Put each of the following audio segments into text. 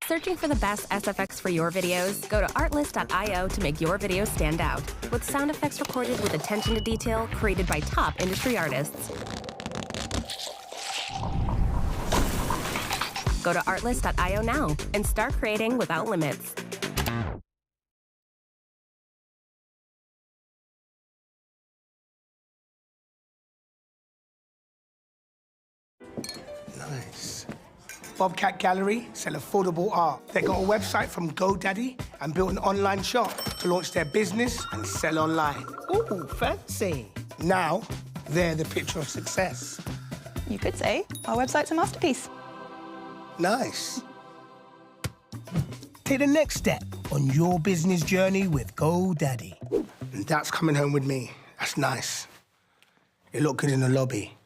Searching for the best SFX for your videos? Go to artlist.io to make your videos stand out, with sound effects recorded with attention to detail created by top industry artists. Go to artlist.io now and start creating without limits. Nice. Bobcat Gallery sell affordable art. They got a website from GoDaddy and built an online shop to launch their business and sell online. Ooh, fancy. Now, they're the picture of success. You could say our website's a masterpiece. Nice. Take the next step on your business journey with GoDaddy. And that's coming home with me. That's nice. It looked good in the lobby.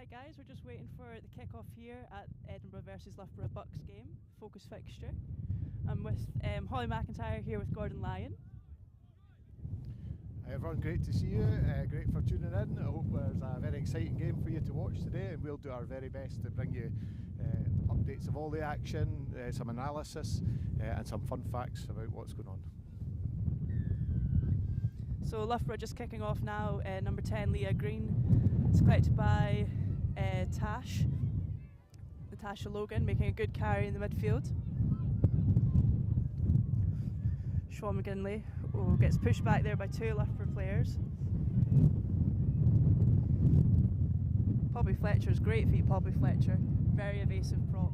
Hi guys, we're just waiting for the kick-off here at Edinburgh versus Loughborough BUCS game, focus fixture. I'm with Holly McIntyre here with Gordon Lyon. Hi everyone, great to see you, great for tuning in. I hope there's a very exciting game for you to watch today, and we'll do our very best to bring you updates of all the action, some analysis and some fun facts about what's going on. So Loughborough just kicking off now, number 10 Leah Green. It's collected by Tash, Natasha Logan, making a good carry in the midfield. Siobhan McGinley gets pushed back there by two Loughborough players. Poppy Fletcher's great feet, Poppy Fletcher, very evasive prop.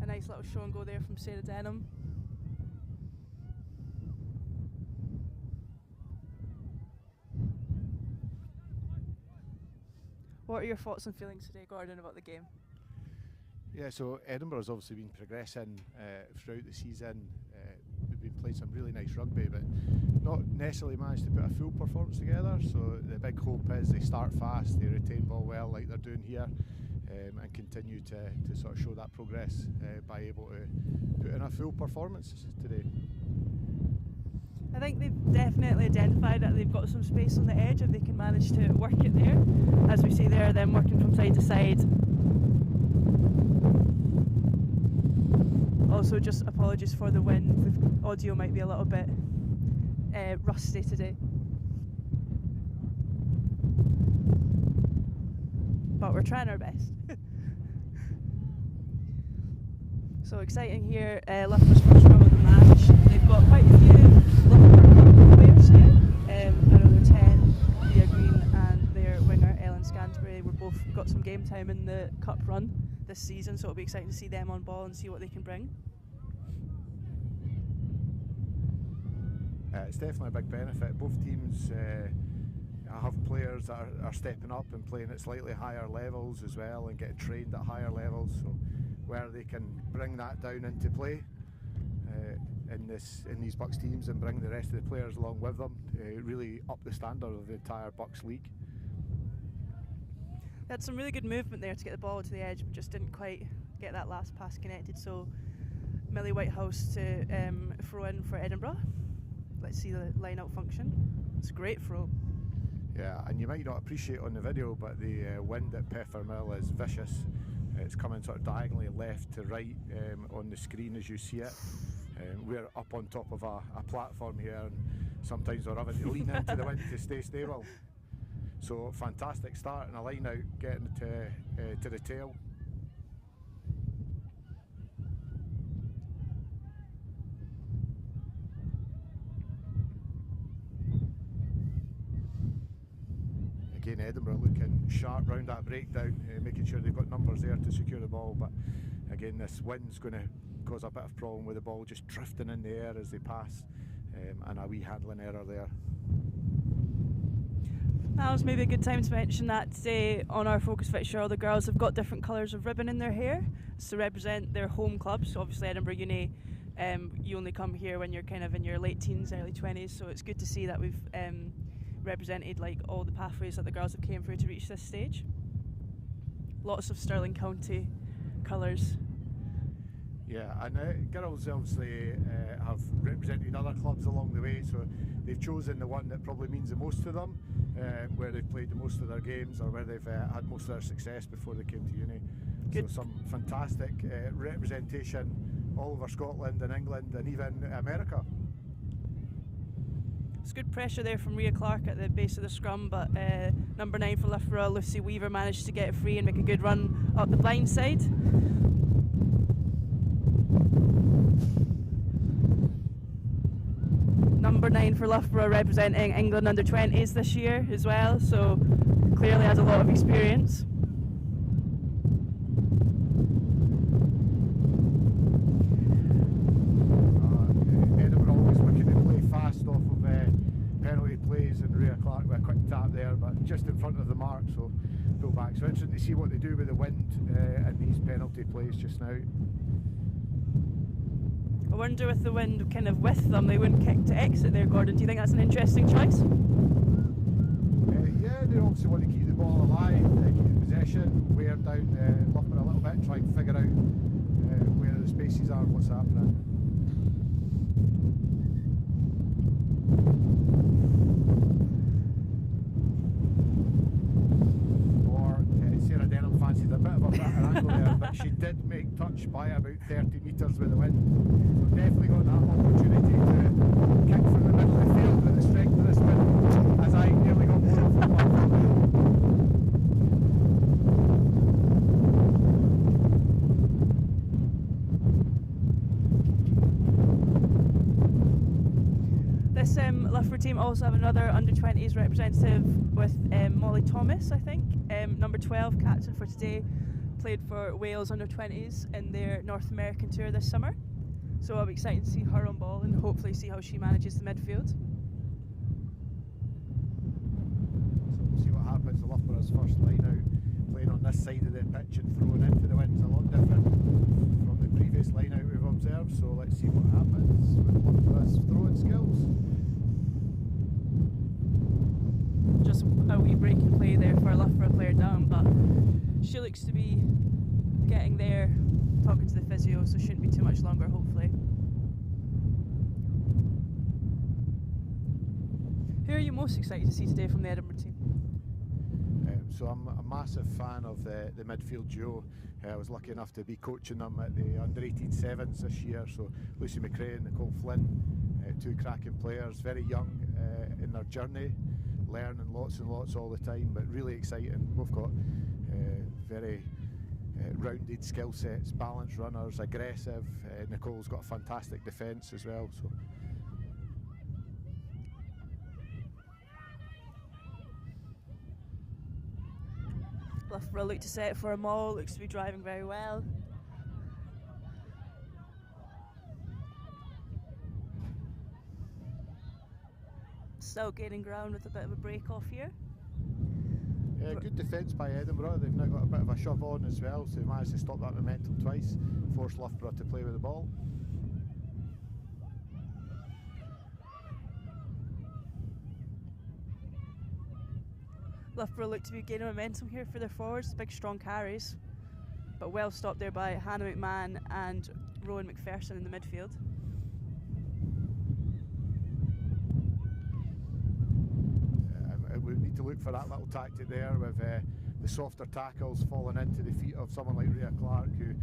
A nice little show and go there from Sarah Denham. What are your thoughts and feelings today, Gordon, about the game? Yeah, so Edinburgh's obviously been progressing throughout the season. They've been playing some really nice rugby, but not necessarily managed to put a full performance together. So the big hope is they start fast, they retain ball well like they're doing here, and continue to sort of show that progress by able to put in a full performance today. I think they've definitely identified that they've got some space on the edge if they can manage to work it there. As we see there, them working from side to side. Also, just apologies for the wind, the audio might be a little bit rusty today. But we're trying our best. So exciting here, Loughborough's first run of the match. They've got quite a few Loughborough players here. I know they're 10, Leah Green and their winger Ellen Scantbury. We've both got some game time in the cup run this season, so it'll be exciting to see them on ball and see what they can bring. It's definitely a big benefit. Both teams have players that are stepping up and playing at slightly higher levels as well, and getting trained at higher levels. So where they can bring that down into play in these BUCS teams and bring the rest of the players along with them, really up the standard of the entire BUCS league. They had some really good movement there to get the ball to the edge, but just didn't quite get that last pass connected. So Millie Whitehouse to throw in for Edinburgh. Let's see the line-out function. It's a great throw. Yeah, and you might not appreciate on the video, but the wind at Peffermill is vicious. It's coming sort of diagonally left to right on the screen as you see it. We're up on top of a platform here, and sometimes we're having to lean into the wind to stay stable. So fantastic start and a line out getting to the tail. Again, Edinburgh looking sharp round that breakdown, making sure they've got numbers there to secure the ball, but again this wind's going to cause a bit of problem with the ball just drifting in the air as they pass, and a wee handling error there. Now's maybe a good time to mention that today on our focus fixture all the girls have got different colours of ribbon in their hair to represent their home clubs. So obviously Edinburgh Uni, you only come here when you're kind of in your late teens, early 20s, so it's good to see that we've represented like all the pathways that the girls have came through to reach this stage. Lots of Stirling County colours. Yeah, and girls obviously have represented other clubs along the way, so they've chosen the one that probably means the most to them, where they've played the most of their games or where they've had most of their success before they came to uni. Good. So some fantastic representation all over Scotland and England and even America. It's good pressure there from Rhea Clark at the base of the scrum, but number 9 for Loughborough, Lucy Weaver, managed to get it free and make a good run up the blind side. Number 9 for Loughborough, representing England under 20s this year as well, so clearly has a lot of experience. Edinburgh always looking to play fast off of penalty plays, and Rhea Clark with a quick tap there, but just in front of the mark, so pull back. So interesting to see what they do with the wind and these penalty plays just now. I wonder with the wind kind of with them, they wouldn't kick to exit there, Gordon. Do you think that's an interesting choice? they obviously want to keep the ball alive, keep the possession, wear down Loughborough a little bit, try and figure out where the spaces are and what's happening. Sarah Denham fancied a bit of a better angle there, but she did make touch by about 30 metres with the wind. So definitely got that opportunity to kick from the middle of the field with the strength of this wind, as I nearly got more off the platform. This Loughborough team also have another under-20s representative with Molly Thomas, I think, number 12, captain for today, played for Wales under-20s in their North American tour this summer. So I'll be excited to see her on ball and hopefully see how she manages the midfield. So we'll see what happens. The Loughborough's first line out, playing on this side of the pitch and throwing into the wind's a lot different from the previous line out we've observed. So let's see what happens with Loughborough's throwing skills. Just a wee break in play there for a Loughborough player down, but she looks to be getting there, talking to the physio, so shouldn't be too much longer, hopefully. Who are you most excited to see today from the Edinburgh team? So I'm a massive fan of the midfield duo. I was lucky enough to be coaching them at the under-18 sevens this year. So Lucy McRae and Nicole Flynn, two cracking players, very young in their journey, learning lots and lots all the time, but really exciting. We've got very rounded skill sets, balanced runners, aggressive. Nicole's got a fantastic defence as well. So. Loughborough look to set for a maul, looks to be driving very well. Still gaining ground with a bit of a break off here. Yeah, good defence by Edinburgh. They've now got a bit of a shove on as well, so they managed to stop that momentum twice, force Loughborough to play with the ball. Loughborough look to be gaining momentum here for their forwards, big strong carries, but well stopped there by Hannah McMahon and Rowan McPherson in the midfield. We need to look for that little tactic there with the softer tackles falling into the feet of someone like Rhea Clark, who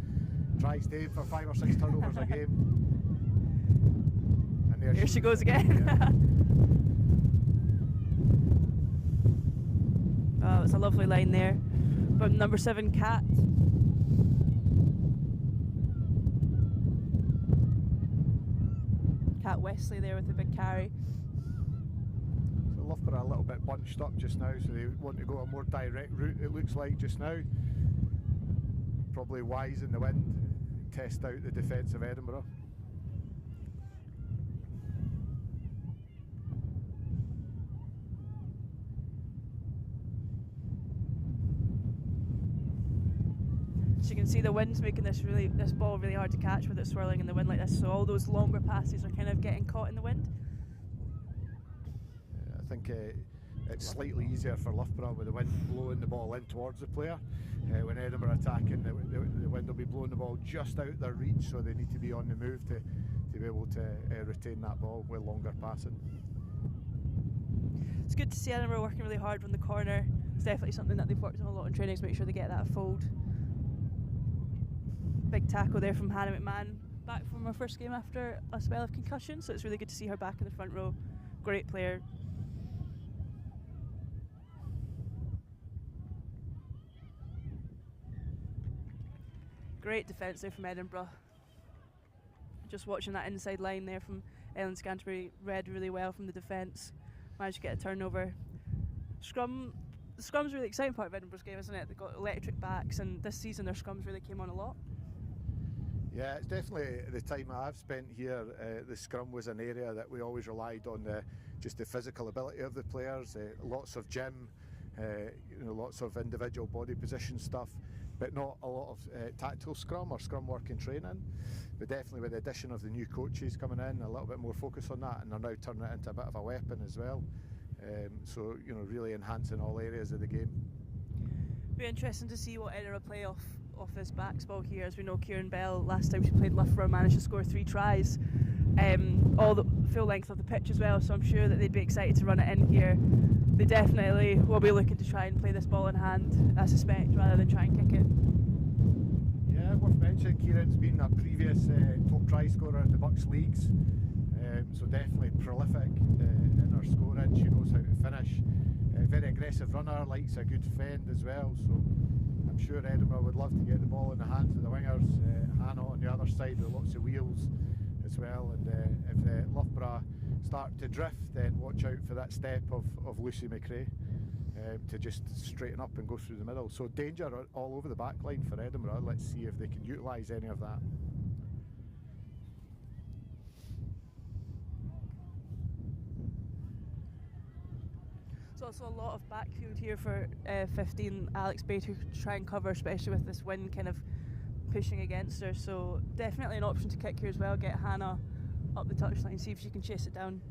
tries to aim for 5 or 6 turnovers a game. And here she goes again. Yeah. Oh, it's a lovely line there from number 7, Kat. Kat Wesley there with a big carry. So Loughborough a little bit bunched up just now, so they want to go a more direct route, it looks like just now. Probably wise in the wind, test out the defence of Edinburgh. So you can see the wind's making this ball really hard to catch with it swirling in the wind like this. So all those longer passes are kind of getting caught in the wind. I think it's slightly easier for Loughborough with the wind blowing the ball in towards the player. When Edinburgh attacking, the wind will be blowing the ball just out their reach, so they need to be on the move to be able to retain that ball with longer passing. It's good to see Edinburgh working really hard from the corner. It's definitely something that they've worked on a lot in training to make sure they get that fold. Big tackle there from Hannah McMahon, back from her first game after a spell of concussion, so it's really good to see her back in the front row. Great player. Great defence there from Edinburgh. Just watching that inside line there from Ellen Scantbury, read really well from the defence. Managed to get a turnover. The scrum's a really exciting part of Edinburgh's game, isn't it? They've got electric backs, and this season their scrums really came on a lot. Yeah, it's definitely the time I've spent here, the scrum was an area that we always relied on just the physical ability of the players, lots of gym, lots of individual body position stuff, but not a lot of tactical scrum or scrum work in training. But definitely with the addition of the new coaches coming in, a little bit more focus on that, and they're now turning it into a bit of a weapon as well. So, you know, really enhancing all areas of the game. Be interesting to see what Edinburgh play off this BUCS ball here. As we know, Kieran Bell, last time she played Loughborough, managed to score 3 tries, all the full length of the pitch as well, so I'm sure that they'd be excited to run it in here. They definitely will be looking to try and play this ball in hand, I suspect, rather than try and kick it. Yeah, worth mentioning, Kieran's been a previous top try scorer in the BUCS leagues, so definitely prolific in her scoring. She knows how to finish. Very aggressive runner, likes a good fend as well, so I'm sure Edinburgh would love to get the ball in the hands of the wingers. Hannah on the other side with lots of wheels as well, and if Loughborough start to drift, then watch out for that step of Lucy McRae to just straighten up and go through the middle. So danger all over the back line for Edinburgh. Let's see if they can utilise any of that. There's also a lot of backfield here for 15 Alex Bay to try and cover, especially with this wind kind of pushing against her. So definitely an option to kick here as well, get Hannah up the touchline, see if she can chase it down.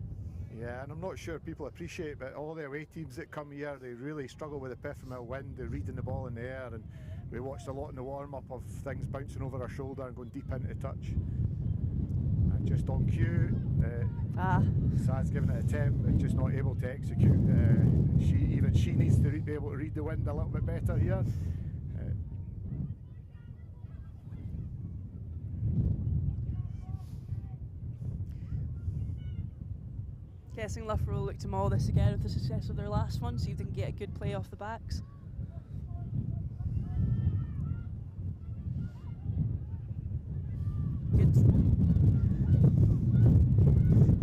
Yeah, and I'm not sure people appreciate, but all the away teams that come here, they really struggle with the Peffermill wind. They're reading the ball in the air, and we watched a lot in the warm-up of things bouncing over her shoulder and going deep into touch. And just on cue, Sad's giving it a attempt, but just not able to execute. She needs to be able to read the wind a little bit better here. Guessing Loughborough will look to maul this again with the success of their last one, see if they can get a good play off the backs. Good.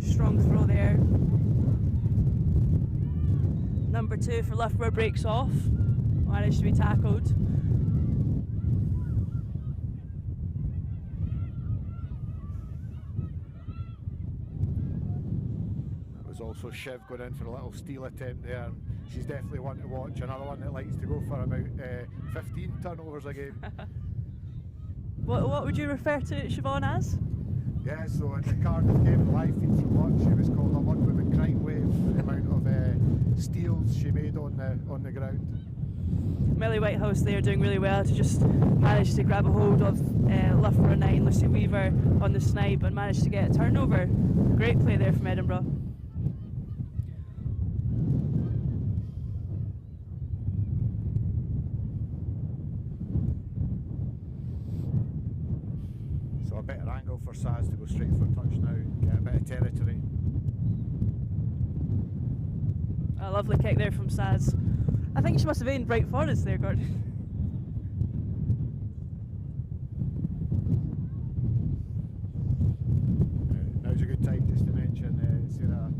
Strong throw there. Number 2 for Loughborough breaks off, managed to be tackled. Also Shiv going in for a little steal attempt there. She's definitely one to watch, another one that likes to go for about 15 turnovers a game. What would you refer to Siobhan as? Yeah, so in the Cardiff game, the live feed from Watch, she was called a one-woman crime wave for the amount of steals she made on the ground. Millie Whitehouse there doing really well to just manage to grab a hold of Loughborough 9, Lucy Weaver on the snipe, and manage to get a turnover. Great play there from Edinburgh. So a better angle for Saz to go straight for touch now, get a bit of territory. A lovely kick there from Saz. I think she must have been right for us there, Gordon. Now's a good time just to mention Sarah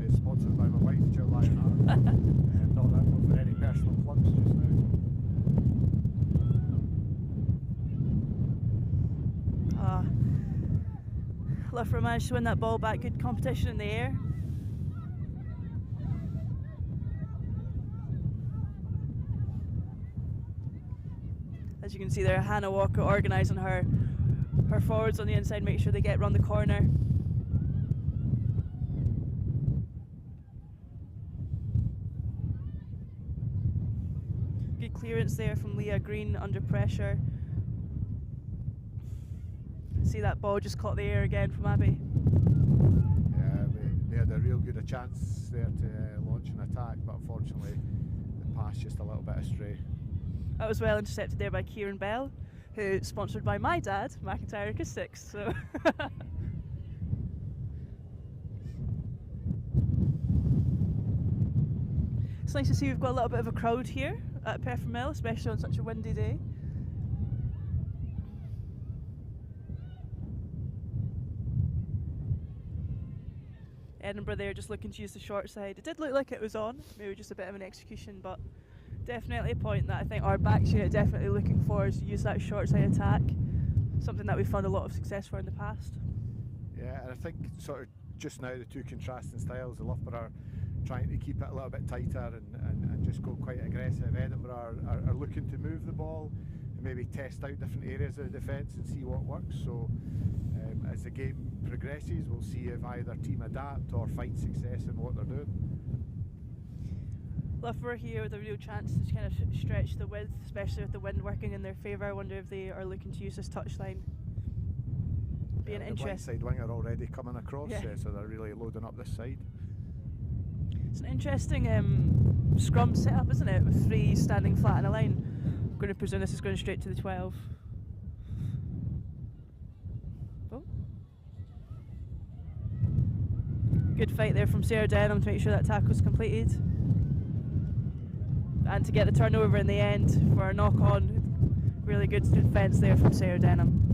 is sponsored by my wife, Jill Lionheart. Not that one for any personal plugs just now. Loughborough managed to win that ball back, good competition in the air. As you can see there, Hannah Walker organising her forwards on the inside, make sure they get round the corner. Good clearance there from Leah Green under pressure. See that ball just caught the air again from Abby. Yeah, they had a real good chance there to launch an attack, but unfortunately the pass just a little bit astray. That was well intercepted there by Kieran Bell, who's sponsored by my dad, McIntyre Acoustics. So it's nice to see we've got a little bit of a crowd here at Peffermill, especially on such a windy day. Edinburgh there just looking to use the short side. It did look like it was on, maybe just a bit of an execution, but definitely a point that I think our backs unit definitely looking for is to use that short side attack, something that we've found a lot of success for in the past. Yeah, and I think sort of just now the two contrasting styles, the Loughborough trying to keep it a little bit tighter and just go quite aggressive. Edinburgh are looking to move the ball and maybe test out different areas of the defence and see what works. So as the game progresses, we'll see if either team adapt or find success in what they're doing. Loughborough here with a real chance to kind of stretch the width, especially with the wind working in their favour. I wonder if they are looking to use this touchline. Be an The interesting blindside winger already coming across, so they're really loading up this side. It's an interesting scrum setup, isn't it? With 3 standing flat in a line. I'm going to presume this is going straight to the 12. Oh. Good fight there from Sarah Denham to make sure that tackle's completed. And to get the turnover in the end for a knock-on. Really good defence there from Sarah Denham.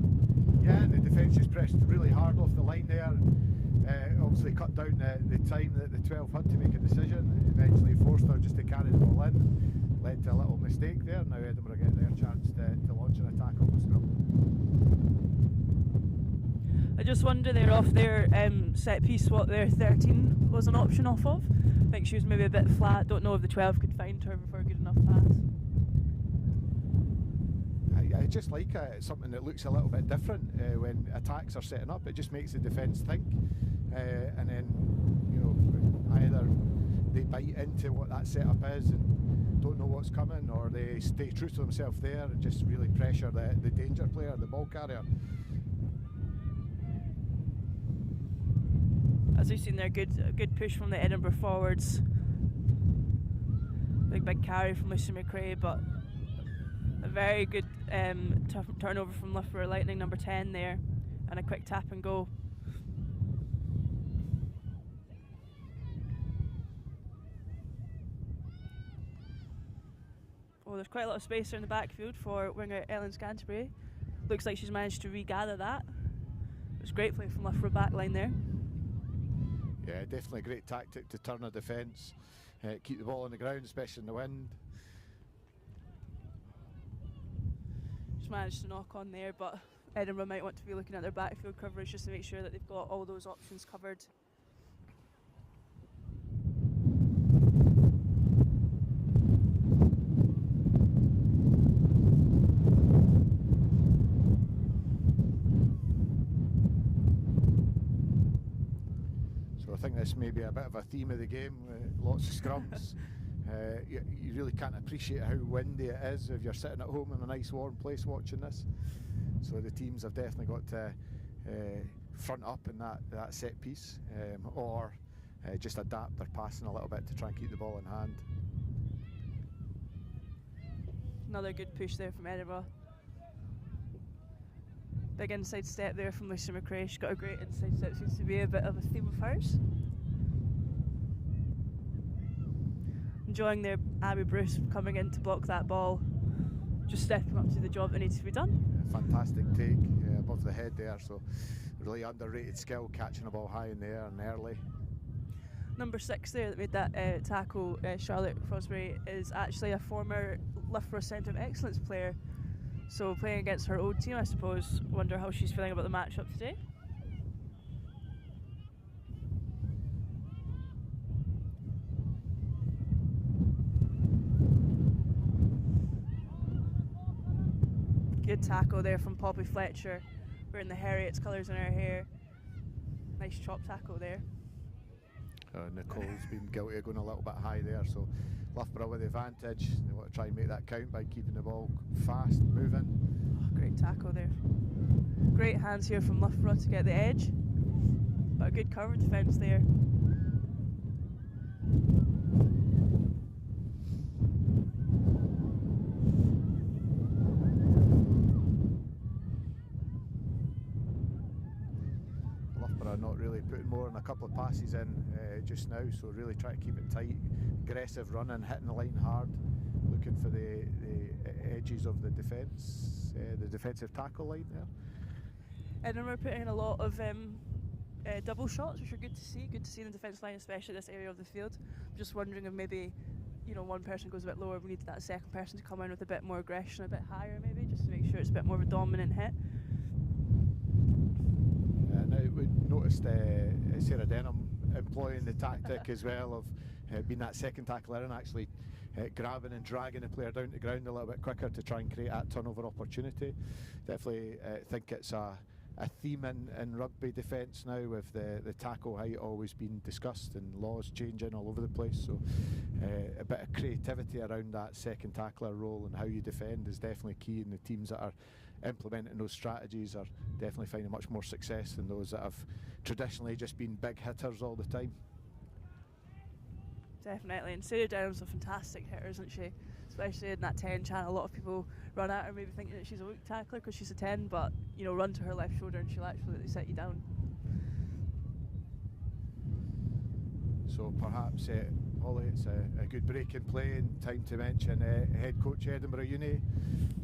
Yeah, and the defence just pressed really hard off the line there. Obviously cut down the time that the 12 had to make a decision. Eventually forced her just to carry the ball in. Led to a little mistake there. Now Edinburgh get their chance to launch an attack on the scrum. I just wonder there off their set piece what their 13 was an option off of. I think she was maybe a bit flat. Don't know if the 12 could find her for a good enough pass. I just like something that looks a little bit different when attacks are setting up. It just makes the defence think, and then either they bite into what that setup is and don't know what's coming, or they stay true to themselves there and just really pressure the danger player, the ball carrier. As we've seen there, good push from the Edinburgh forwards. Big carry from Lucy McRae, but a very good turnover from Loughborough Lightning, number 10 there, and a quick tap and go. Oh, there's quite a lot of space there in the backfield for winger Ellen Scantlebury. Looks like she's managed to regather that. It was great play from Loughborough backline there. Yeah, definitely a great tactic to turn a defence, keep the ball on the ground, especially in the wind. Just managed to knock on there, but Edinburgh might want to be looking at their backfield coverage just to make sure that they've got all those options covered. So I think this may be a bit of a theme of the game, lots of scrums. You really can't appreciate how windy it is if you're sitting at home in a nice warm place watching this. So the teams have definitely got to front up in that set piece, or just adapt their passing a little bit to try and keep the ball in hand. Another good push there from Edinburgh. Big inside step there from Lucy McRae. She's got a great inside step, seems to be a bit of a theme of hers. Enjoying their Abby Bruce coming in to block that ball, just stepping up to the job that needs to be done. Fantastic take above the head there, so really underrated skill catching a ball high in the air and early. Number 6 there that made that tackle, Charlotte Crosby, is actually a former Loughborough Centre of Excellence player, so playing against her old team, I suppose. Wonder how she's feeling about the matchup today. Good tackle there from Poppy Fletcher, wearing the Harriet's colours in her hair. Nice chop tackle there. Nicole's been guilty of going a little bit high there, so Loughborough with the advantage. They want to try and make that count by keeping the ball fast, moving. Oh, great tackle there. Great hands here from Loughborough to get the edge, but a good cover defence there. Not really putting more than a couple of passes in just now, so really try to keep it tight, aggressive running, hitting the line hard, looking for the edges of the defence, the defensive tackle line there. Edinburgh putting in a lot of double shots, which are good to see. Good to see in the defence line, especially this area of the field. I'm just wondering if maybe one person goes a bit lower, we need that second person to come in with a bit more aggression, a bit higher maybe, just to make sure it's a bit more of a dominant hit. Now we noticed Sarah Denham employing the tactic as well of being that second tackler and actually grabbing and dragging the player down to the ground a little bit quicker to try and create that turnover opportunity. Definitely think it's a a theme in rugby defence now, with the tackle height always being discussed and laws changing all over the place. So a bit of creativity around that second tackler role and how you defend is definitely key, and the teams that are implementing those strategies are definitely finding much more success than those that have traditionally just been big hitters all the time. Definitely, and Sarah Denham's a fantastic hitter, isn't she? Especially in that 10 channel, a lot of people run at her maybe thinking that she's a weak tackler because she's a 10, but you know, run to her left shoulder and she'll absolutely set you down. So perhaps, Holly, it's a good break in play, and time to mention head coach Edinburgh Uni,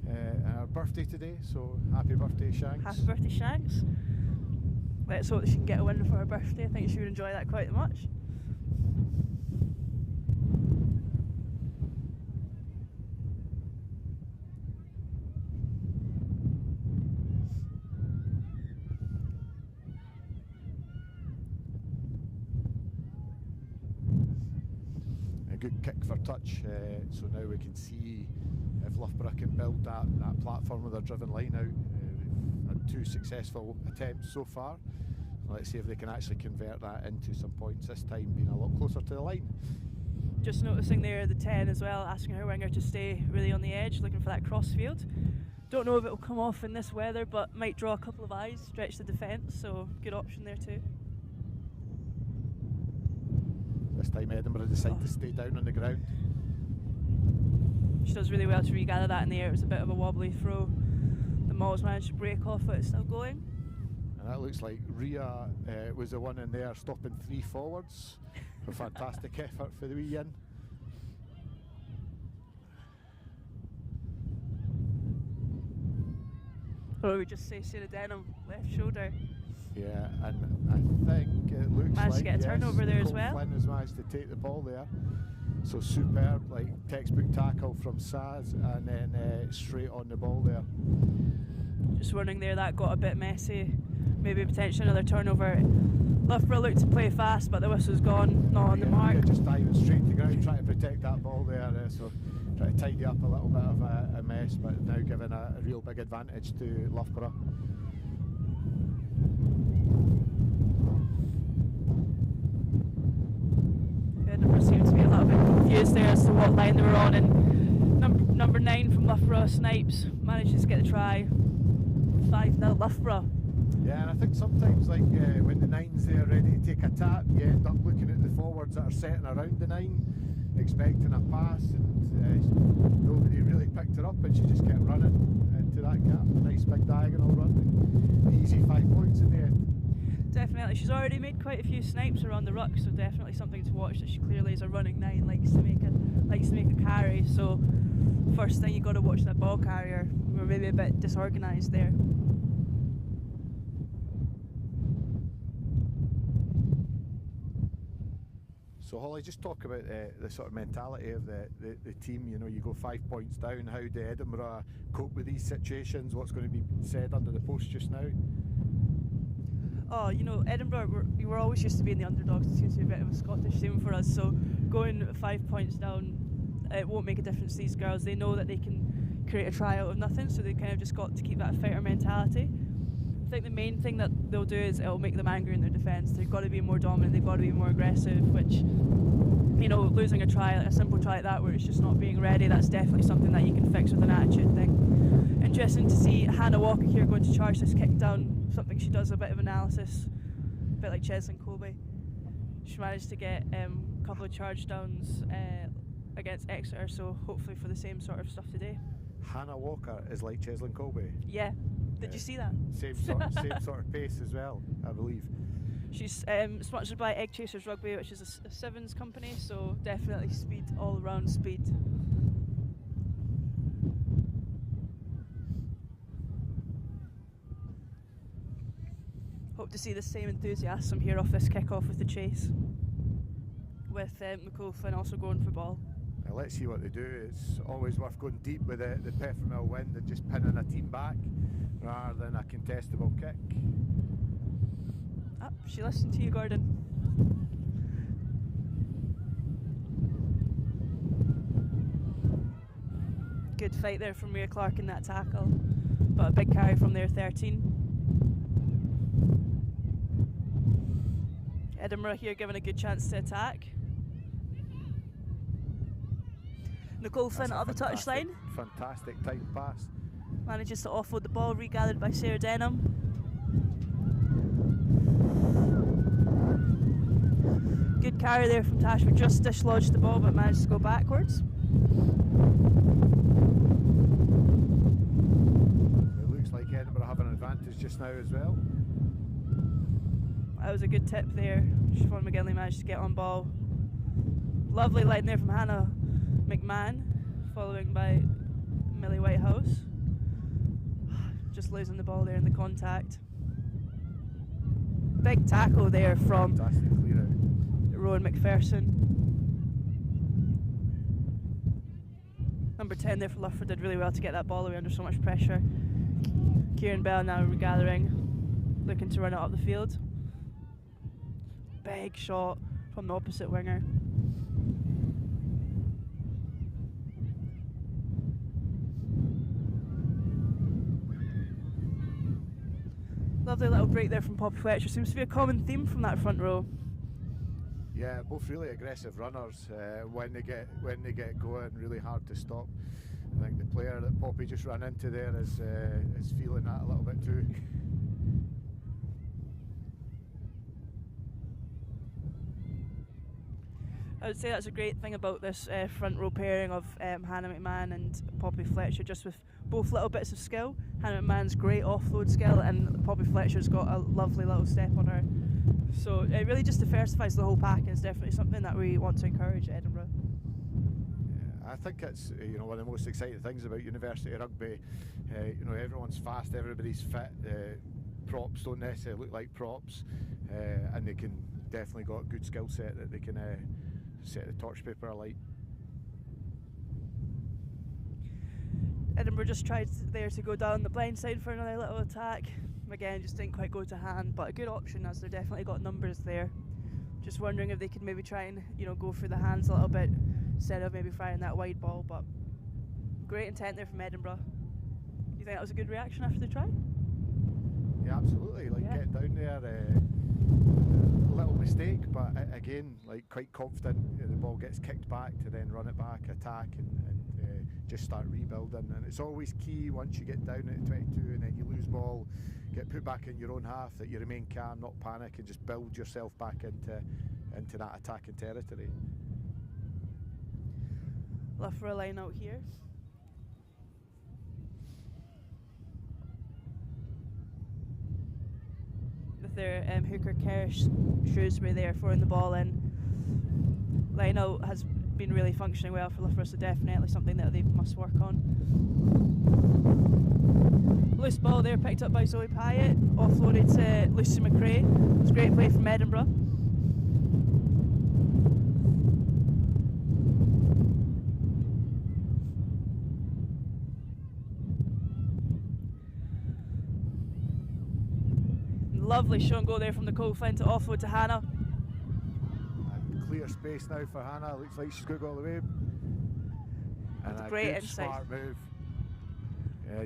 her birthday today, so happy birthday, Shanks. Happy birthday, Shanks. Let's hope that she can get a win for her birthday. I think she would enjoy that quite much. Good kick for touch, so now we can see if Loughborough can build that platform with their driven line out. We've had 2 successful attempts so far. Let's see if they can actually convert that into some points this time, being a lot closer to the line. Just noticing there the 10 as well, asking her winger to stay really on the edge, looking for that crossfield. Don't know if it will come off in this weather, but might draw a couple of eyes, stretch the defence, so good option there too. This time Edinburgh decide to stay down on the ground. She does really well to regather that in the air. It was a bit of a wobbly throw. The Mauls managed to break off it, it's still going. And that looks like Ria was the one in there stopping 3 forwards. A fantastic effort for the wee yin. Or we just say Sarah Denham, left shoulder. Yeah, and I think it looks managed to get a turnover there as well. Flynn has managed to take the ball there. So superb, like textbook tackle from Saz, and then straight on the ball there. Just running there, that got a bit messy. Maybe potentially another turnover. Loughborough looked to play fast, but the whistle's gone, not on the mark. Yeah, just diving straight to ground, trying to protect that ball there. So trying to tidy up a little bit of a mess, but now giving a real big advantage to Loughborough. Edinburgh seemed to be a little bit confused there as to what line they were on, and number 9 from Loughborough, Snipes, manages to get the try. 5-0 Loughborough. Yeah, and I think sometimes, like when the 9's there ready to take a tap, you end up looking at the forwards that are setting around the 9, expecting a pass, and nobody really picked her up, and she just kept running into that gap. Nice big diagonal run. Easy 5 points in the end. Definitely, she's already made quite a few snipes around the ruck, so definitely something to watch. That she clearly is a running 9, likes to make a carry. So first thing, you got to watch that ball carrier. We're maybe a bit disorganised there. So Holly, just talk about the sort of mentality of the team. You know, you go 5 points down. How do Edinburgh cope with these situations? What's going to be said under the post just now? Oh, you know, Edinburgh, we're always used to being the underdogs. It seems to be a bit of a Scottish theme for us. So going 5 points down, it won't make a difference to these girls. They know that they can create a try out of nothing, so they kind of just got to keep that fighter mentality. I think the main thing that they'll do is it'll make them angry in their defence. They've got to be more dominant, they've got to be more aggressive, which, you know, losing a try, a simple try like that where it's just not being ready, that's definitely something that you can fix with an attitude thing. Interesting to see Hannah Walker here going to charge this kick down, something she does a bit of analysis, a bit like Cheslin Colby. She managed to get a couple of charge downs against Exeter, so hopefully for the same sort of stuff today. Hannah Walker is like Cheslin Colby. Yeah. Did you see that? Same sort of pace as well, I believe. She's sponsored by Egg Chasers Rugby, which is a Sevens company, so definitely speed, all round speed. Hope to see the same enthusiasm here off this kick-off with the chase, with Nicole Flynn also going for ball. Now let's see what they do. It's always worth going deep with the Peffermill wind and just pinning a team back rather than a contestable kick. Ah, she listened to you, Gordon. Good fight there from Mia Clark in that tackle, but a big carry from their 13. Edinburgh here given a good chance to attack. Nicole Flynn up the touchline. Fantastic tight pass. Manages to offload the ball, regathered by Sarah Denham. Good carry there from Tash, but just dislodged the ball but managed to go backwards. It looks like Edinburgh have an advantage just now as well. That was a good tip there. Siobhan McGinley managed to get on ball. Lovely line there from Hannah McMahon, following by Millie Whitehouse. Just losing the ball there in the contact. Big tackle there from Rowan McPherson. Number 10 there for Loughborough did really well to get that ball away under so much pressure. Kieran Bell now regathering, looking to run it up the field. Big shot from the opposite winger. Lovely little break there from Poppy Fletcher. Seems to be a common theme from that front row. Yeah, both really aggressive runners. When they get going, really hard to stop. I think the player that Poppy just ran into there is feeling that a little bit too. I would say that's a great thing about this front row pairing of Hannah McMahon and Poppy Fletcher, just with both little bits of skill. Hannah McMahon's great offload skill and Poppy Fletcher's got a lovely little step on her. So it really just diversifies the whole pack, and it's definitely something that we want to encourage at Edinburgh. Yeah, I think it's one of the most exciting things about university rugby. Everyone's fast, everybody's fit. Props don't necessarily look like props, and they can definitely got a good skill set that they can set the torch paper alight. Edinburgh just tried there to go down the blind side for another little attack. Again, just didn't quite go to hand, but a good option as they've definitely got numbers there. Just wondering if they could maybe try and go for the hands a little bit instead of maybe firing that wide ball. But great intent there from Edinburgh. Do you think that was a good reaction after the try? Yeah, absolutely. Getting down there, a little mistake, but again, quite confident. The ball gets kicked back to then run it back, attack, and just start rebuilding. And it's always key once you get down at 22 and then you lose ball, get put back in your own half, that you remain calm, not panic, and just build yourself back into that attacking territory. Loughborough line out here. With their hooker Kersh Shrewsbury there throwing the ball in. Line out has been really functioning well for Loughborough, so definitely something that they must work on. Loose ball there picked up by Zoe Pyatt, offloaded to Lucy McRae. It was a great play from Edinburgh. Lovely show and go there from Nicole Flynn to offload to Hannah. And clear space now for Hannah. Looks like she's going to go all the way. And a great good insight. smart move.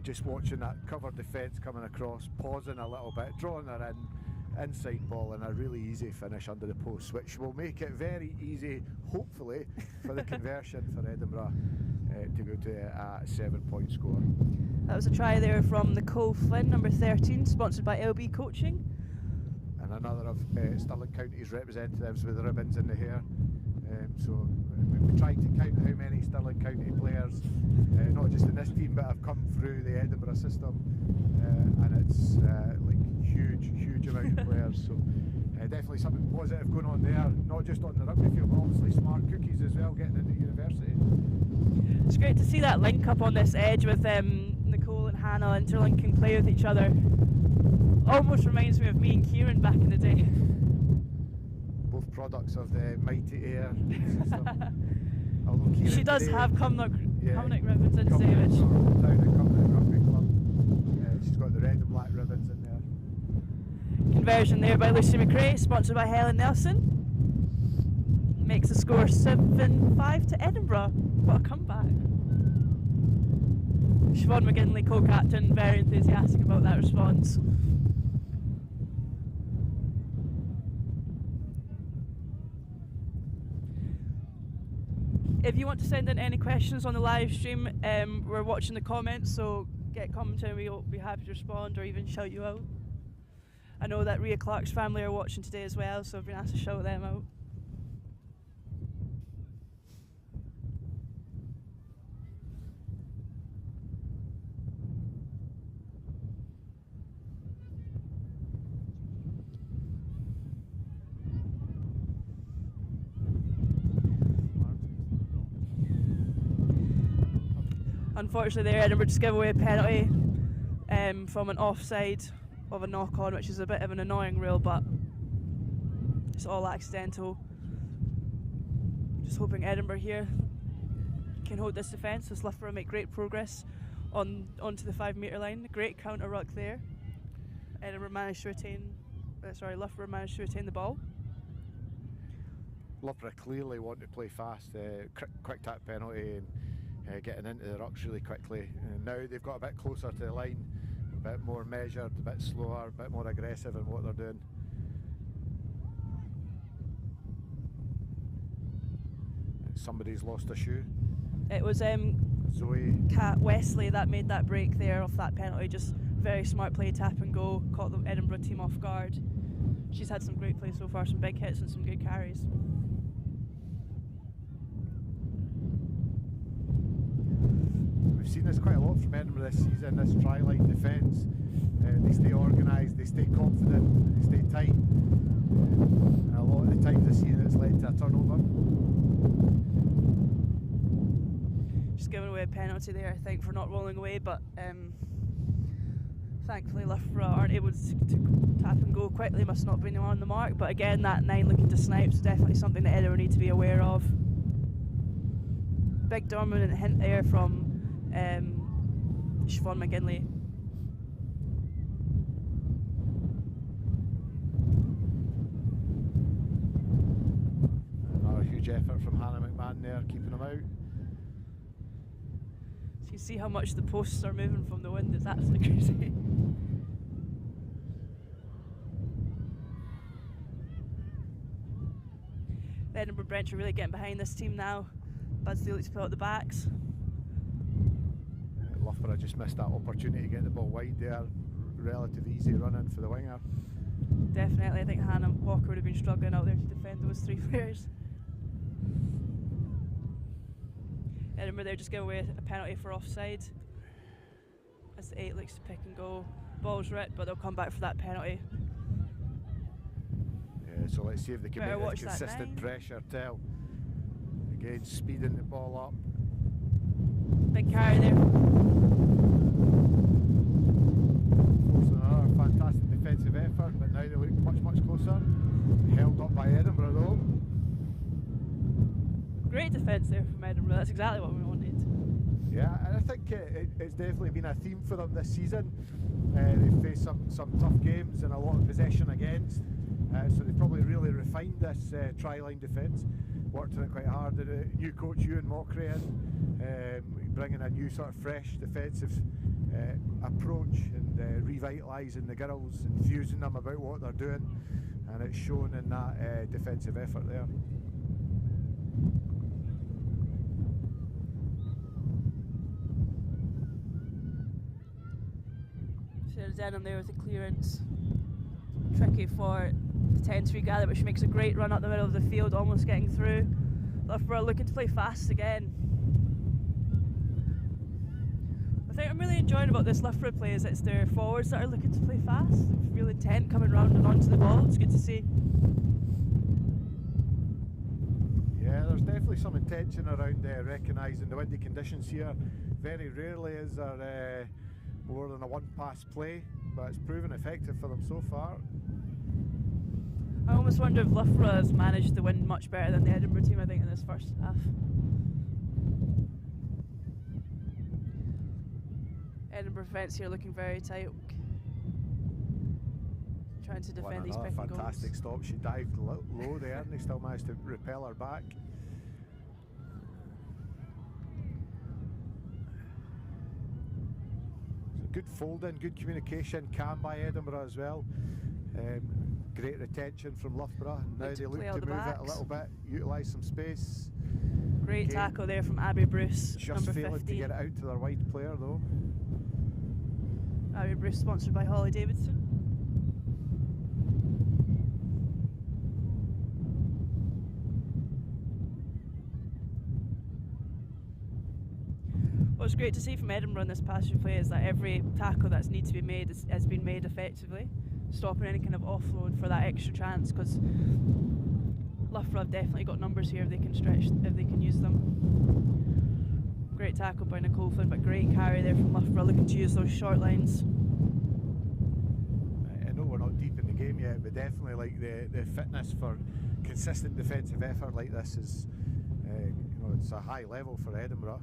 Just watching that cover defence coming across, pausing a little bit, drawing her in, inside ball, and a really easy finish under the post, which will make it very easy, hopefully, for the conversion for Edinburgh to go to a 7-point score. That was a try there from Nicole Flynn, number 13, sponsored by LB Coaching. And another of Stirling County's representatives with ribbons in the hair. So we tried to count how many Stirling County players, not just in this team, but have come through the Edinburgh system, and it's huge amount of players. So definitely something positive going on there, not just on the rugby field, but obviously smart cookies as well, getting into university. It's great to see that link up on this edge with Nicole and Hannah interlinking play with each other. Almost reminds me of me and Kieran back in the day. Both products of the mighty air system. She does have Cumnock ribbons in Cumnock Savage. Down at Cumnock Rugby Club. She's got the red and black ribbons in there. Conversion there by Lucy McRae, sponsored by Helen Nelson. Makes the score 7-5 to Edinburgh. What a comeback. Siobhan McGinley, co-captain, very enthusiastic about that response. If you want to send in any questions on the live stream, we're watching the comments, so get commenting and we'll be happy to respond or even shout you out. I know that Rhea Clark's family are watching today as well, so I've been asked to shout them out. Unfortunately there, Edinburgh just gave away a penalty from an offside of a knock-on, which is a bit of an annoying rule, but it's all accidental. Just hoping Edinburgh here can hold this defence, as Loughborough make great progress onto the 5 metre line. Great counter ruck there. Edinburgh managed to retain, Loughborough managed to retain the ball. Loughborough clearly want to play fast, quick tap penalty and getting into the rucks really quickly. And now they've got a bit closer to the line, a bit more measured, a bit slower, a bit more aggressive in what they're doing. Somebody's lost a shoe. It was Zoe. Kat Wesley that made that break there off that penalty. Just very smart play, tap and go, caught the Edinburgh team off guard. She's had some great play so far, some big hits and some good carries. We've seen this quite a lot from Edinburgh this season, this try-line defence. They stay organised, they stay confident, they stay tight. And a lot of the times this season it's led to a turnover. Just giving away a penalty there, I think, for not rolling away, but thankfully Loughborough aren't able to tap and go quickly, must not be on the mark. But again, that 9 looking to snipe is definitely something that Edinburgh need to be aware of. Big dominant hint there from Siobhan McGinley. Another huge effort from Hannah McMahon there, keeping them out. So you see how much the posts are moving from the wind, it's absolutely crazy. The Edinburgh Branch are really getting behind this team now. Budsley looks to pull out the backs. Loughborough just missed that opportunity to get the ball wide there. Relatively easy run-in for the winger. Definitely, I think Hannah Walker would have been struggling out there to defend those 3 players. Edinburgh there just give away a penalty for offside. As the 8 looks to pick and go. Ball's ripped, but they'll come back for that penalty. Yeah, so let's see if they can Better make watch this that consistent 9. pressure tell. Again, speeding the ball up. Big carry there. Forcing another fantastic defensive effort, but now they look much, much closer. Held up by Edinburgh though. Great defence there from Edinburgh, that's exactly what we wanted. Yeah, and I think it's definitely been a theme for them this season. They've faced some tough games and a lot of possession against, so they've probably really refined this try-line defence. Worked on it quite hard. New coach Ewan Mockery bringing a new sort of fresh defensive approach and revitalising the girls, enthusing them about what they're doing, and it's shown in that defensive effort there. There's Denham there with the clearance. Tricky for the 10 to regather, which makes a great run up the middle of the field, almost getting through. Loughborough looking to play fast again. The thing I'm really enjoying about this Loughborough play is it's their forwards that are looking to play fast. Real intent coming round and onto the ball, it's good to see. Yeah, there's definitely some intention around recognising the windy conditions here. Very rarely is there more than a one-pass play, but it's proven effective for them so far. I almost wonder if Loughborough has managed the wind much better than the Edinburgh team, I think, in this first half. Edinburgh defence here looking very tight. Trying to defend these pick and goals. Fantastic stop. She dived low there and they still managed to repel her back. So good folding, good communication, calm by Edinburgh as well. Great retention from Loughborough. Now they look to move it a little bit, utilise some space. Great game. tackle there from Abby Bruce, Just number failing 15. to get it out to their wide player though. Abby Bruce, sponsored by Holly Davidson. What's great to see from Edinburgh in this passage play is that every tackle that's needs to be made has been made effectively, stopping any kind of offload for that extra chance, because Loughborough have definitely got numbers here if they can stretch, if they can use them. Great tackle by Nicole Flynn, but great carry there from Loughborough, looking to use those short lines. I know we're not deep in the game yet, but definitely like the fitness for consistent defensive effort like this is, it's a high level for Edinburgh.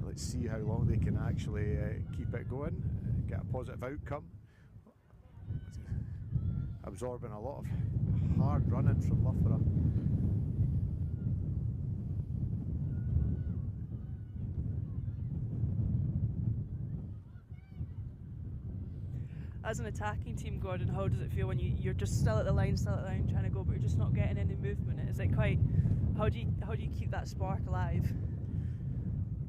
Let's see how long they can actually keep it going, get a positive outcome. Absorbing a lot of hard running from Loughborough. As an attacking team, Gordon, how does it feel when you're just still at the line, trying to go, but you're just not getting any movement? Is it quite? How do you keep that spark alive?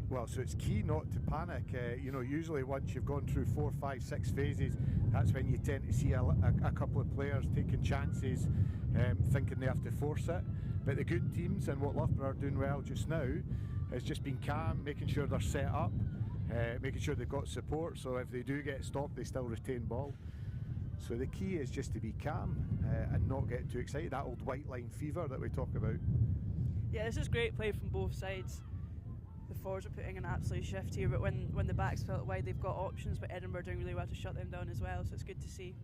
Well, so it's key not to panic. Usually once you've gone through 4, 5, 6 phases, that's when you tend to see a couple of players taking chances, thinking they have to force it. But the good teams, and what Loughborough are doing well just now, is just being calm, making sure they're set up, making sure they've got support, so if they do get stopped, they still retain ball. So the key is just to be calm and not get too excited, that old white line fever that we talk about. Yeah, this is great play from both sides. The forwards are putting an absolute shift here, but when the backs felt wide, they've got options, but Edinburgh are doing really well to shut them down as well, so it's good to see.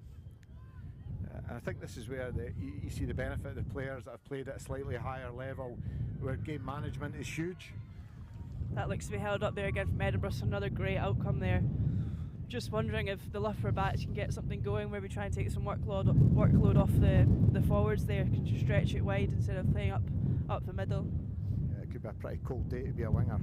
And I think this is where you see the benefit of the players that have played at a slightly higher level, where game management is huge. That looks to be held up there again from Edinburgh, so another great outcome there. Just wondering if the Loughborough backs can get something going, maybe try and take some workload off the forwards there, can just stretch it wide instead of playing up the middle. Yeah, it could be a pretty cold day to be a winger.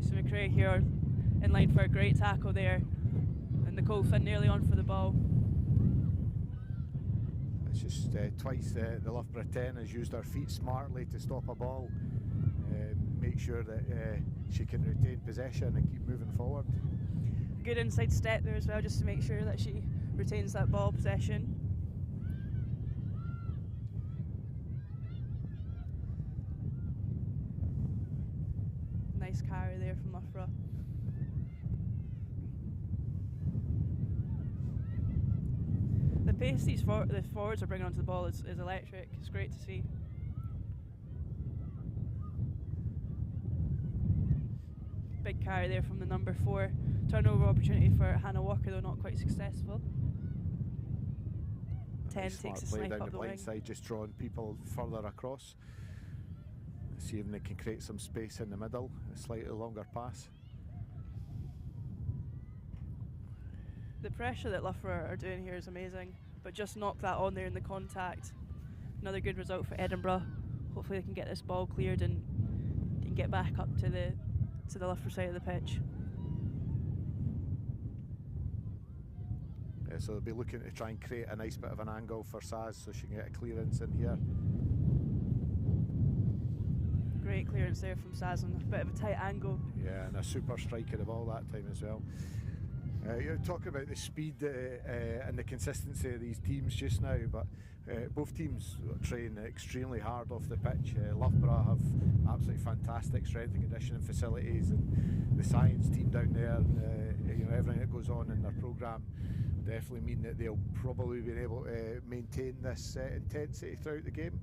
So McRae here in line for a great tackle there, and Nicole Finn nearly on for the ball. It's just twice the Loughborough 10 has used her feet smartly to stop a ball, make sure that she can retain possession and keep moving forward. Good inside step there as well, just to make sure that she retains that ball possession. Nice carry there from Loughborough. The pace the forwards are bringing onto the ball is electric. It's great to see. Big carry there from the number 4. Turnover opportunity for Hannah Walker, though not quite successful. 10 takes a play snipe down up the the blind wing. side, just drawing people further across. See if they can create some space in the middle, a slightly longer pass. The pressure that Loughborough are doing here is amazing, but just knock that on there in the contact. Another good result for Edinburgh. Hopefully they can get this ball cleared and get back up to the Loughborough side of the pitch. So they'll be looking to try and create a nice bit of an angle for Saz so she can get a clearance in here. Great clearance there from Saz on a bit of a tight angle. Yeah, and a super strike of the ball that time as well. You're talking about the speed and the consistency of these teams just now, but both teams train extremely hard off the pitch. Loughborough have absolutely fantastic strength and conditioning facilities, and the science team down there, everything that goes on in their programme definitely mean that they'll probably be able to maintain this intensity throughout the game.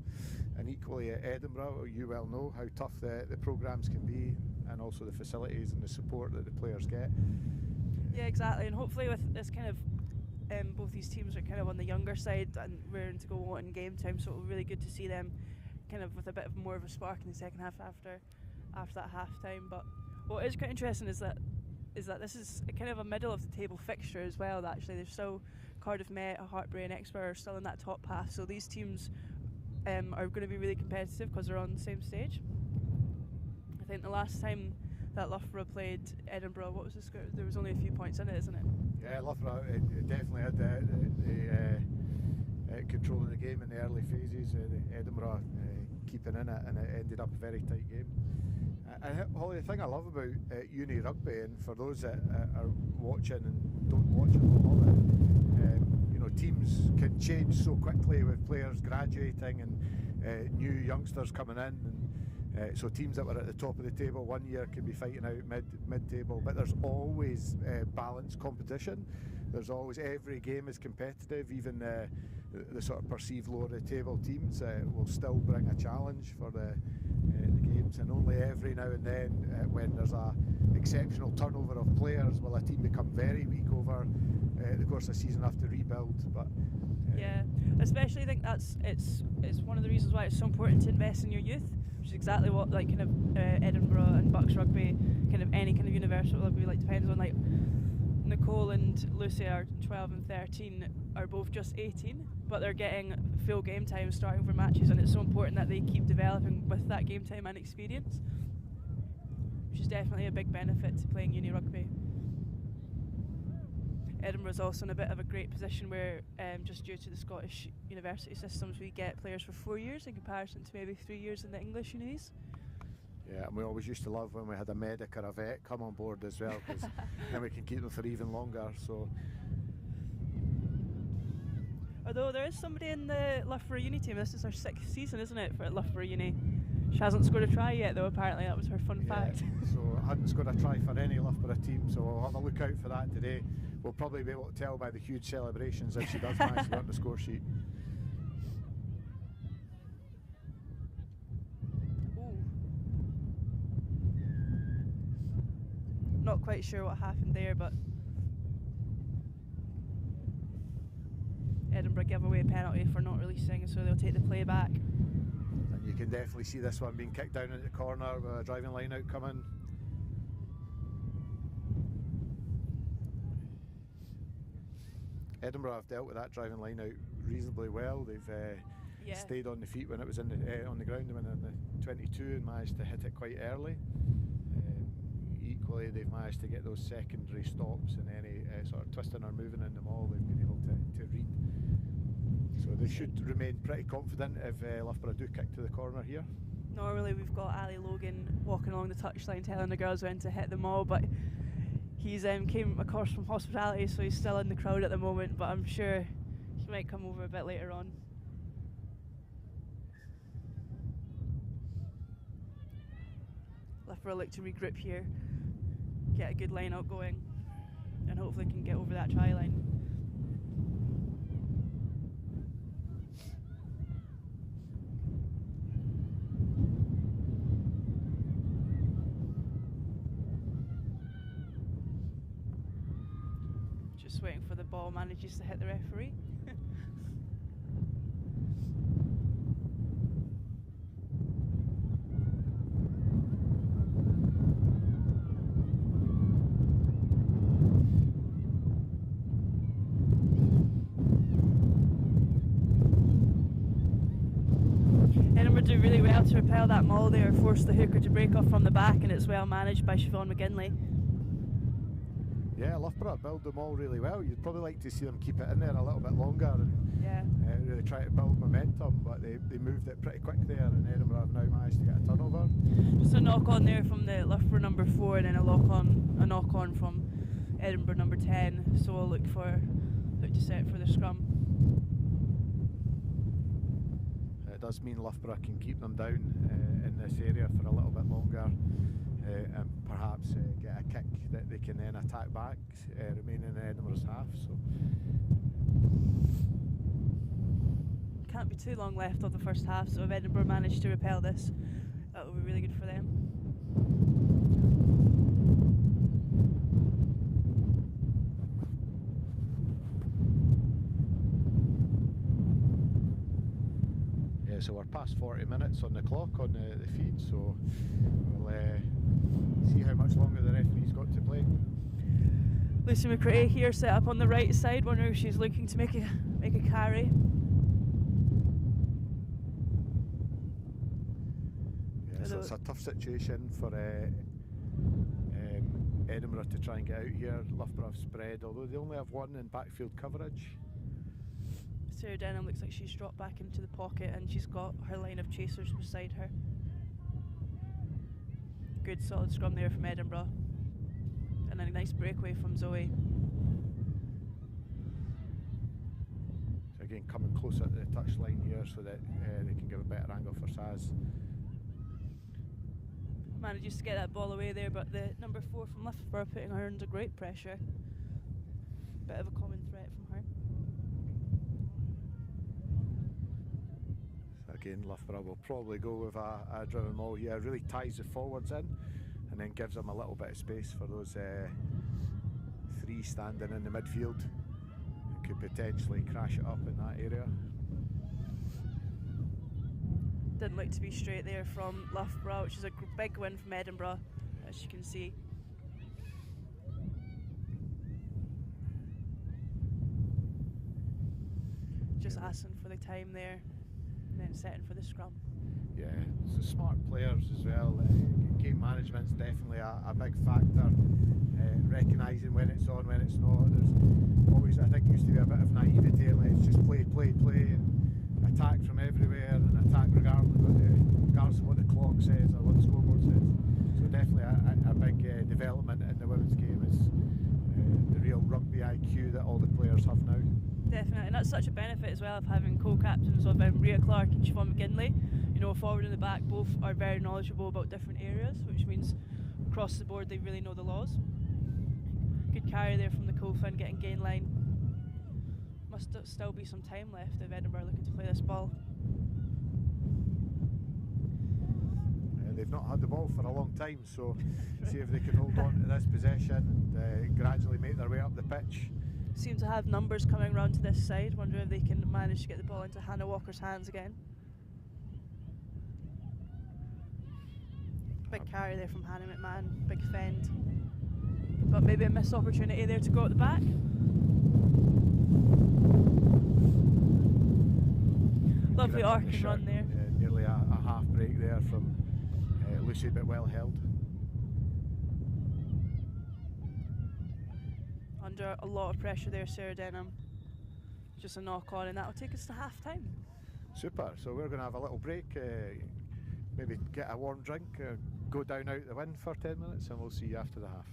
And equally at Edinburgh, you well know how tough the programmes can be, and also the facilities and the support that the players get. Yeah, exactly, and hopefully with this kind of both these teams are kind of on the younger side and raring to go in game time, so it'll be really good to see them kind of with a bit of more of a spark in the second half after that half time. But what is quite interesting is that this is kind of a middle of the table fixture as well. Actually, there's still Cardiff Met, Hartbury and Exeter are still in that top half, so these teams are going to be really competitive because they're on the same stage. I think the last time that Loughborough played Edinburgh. What was the score? There was only a few points in it, isn't it? Yeah, Loughborough it definitely had the control of the game in the early phases. The Edinburgh keeping in it, and it ended up a very tight game. And Holly, the thing I love about uni rugby, and for those that are watching and don't watch it, love it. Teams can change so quickly with players graduating and new youngsters coming in. And so teams that were at the top of the table one year can be fighting out mid-table, but there's always balanced competition. There's always, every game is competitive. Even the sort of perceived lower the table teams will still bring a challenge for the games, and only every now and then when there's a exceptional turnover of players will a team become very weak over the course of the season, have to rebuild. But yeah, especially I think it's one of the reasons why it's so important to invest in your youth, which is exactly what Edinburgh and BUCS rugby, any kind of universal rugby depends on. Like Nicole and Lucy are 12 and 13, are both just 18, but they're getting full game time starting for matches, and it's so important that they keep developing with that game time and experience, which is definitely a big benefit to playing uni rugby. Edinburgh's also in a bit of a great position where, just due to the Scottish university systems, we get players for 4 years in comparison to maybe 3 years in the English unis. Yeah, and we always used to love when we had a medic or a vet come on board as well, because then we can keep them for even longer. So, although there is somebody in the Loughborough uni team, this is her 6th season, isn't it, for Loughborough uni? She hasn't scored a try yet, though. Apparently, that was her fun fact. So I hadn't scored a try for any Loughborough team, so we'll have a look out for that today. We'll probably be able to tell by the huge celebrations if she does manage to get on the score sheet. Ooh. Not quite sure what happened there, but Edinburgh give away a penalty for not releasing, so they'll take the play back. And you can definitely see this one being kicked down into the corner with a driving line out coming. Edinburgh have dealt with that driving line out reasonably well. They've stayed on the feet when it was on the ground, and when in the 22 and managed to hit it quite early. Equally, they've managed to get those secondary stops, and any sort of twisting or moving in them all, they've been able to read. So they should remain pretty confident if Loughborough do kick to the corner here. Normally we've got Ali Logan walking along the touchline telling the girls when to hit them all, but he's came across from hospitality, so he's still in the crowd at the moment, but I'm sure he might come over a bit later on. Loughborough look to regroup here, get a good line out going, and hopefully can get over that try line. Just waiting for the ball manages to hit the referee. Edinburgh do really well to repel that maul there, force the hooker to break off from the back, and it's well managed by Siobhan McGinley. Yeah, Loughborough build them all really well. You'd probably like to see them keep it in there a little bit longer and really try to build momentum, but they moved it pretty quick there, and Edinburgh have now managed to get a turnover. Just a knock on there from the Loughborough number 4, and then a knock on from Edinburgh number 10. So we'll look to set for the scrum. It does mean Loughborough can keep them down in this area for a little bit longer, and perhaps get a kick that they can then attack back, remaining in Edinburgh's half. So Can't be too long left of the first half, so if Edinburgh manage to repel this, that will be really good for them. So we're past 40 minutes on the clock on the feed, so we'll see how much longer the referee's got to play. Lucy McRae here set up on the right side, wondering if she's looking to make a carry. Yeah, so it's a tough situation for Edinburgh to try and get out here. Loughborough have spread, although they only have one in backfield coverage. Sarah Denham looks like she's dropped back into the pocket and she's got her line of chasers beside her. Good solid scrum there from Edinburgh. And a nice breakaway from Zoe. So again, coming closer to the touchline here so that they can give a better angle for Saz. Manages to get that ball away there, but the number 4 from Loughborough putting her under great pressure. Bit of a common threat from her. So again, Loughborough will probably go with a driven maul here. Really ties the forwards in and then gives them a little bit of space for those 3 standing in the midfield. Could potentially crash it up in that area. Didn't look to be straight there from Loughborough, which is a big win from Edinburgh, as you can see. Just asking for the time there, and then setting for the scrum. Yeah, so smart players as well. Game management's definitely a big factor. Recognising when it's on, when it's not. There's always, I think, used to be a bit of naivety and let's just play, and attack from everywhere and attack regardless of what the clock says or what the scoreboard says. So definitely a big development in the women's game is the real rugby IQ that all the players have now. Definitely, and that's such a benefit as well of having co-captains of Rhea Clark and Siobhan McGinley. You know, forward and the back both are very knowledgeable about different areas, which means across the board they really know the laws. Good carry there from the Colfin, getting gain line. Must still be some time left if Edinburgh are looking to play this ball. They've not had the ball for a long time, so see if they can hold on to this possession and gradually make their way up the pitch. Seem to have numbers coming round to this side. Wonder if they can manage to get the ball into Hannah Walker's hands again. Big carry there from Hannah McMahon, big fend. But maybe a missed opportunity there to go at the back. Lovely arc and run there. Nearly a half break there from Lucy, but well held. Under a lot of pressure there, Sarah Denham. Just a knock on, and that'll take us to half time. Super, so we're going to have a little break, maybe get a warm drink, go down out the wind for 10 minutes, and we'll see you after the half.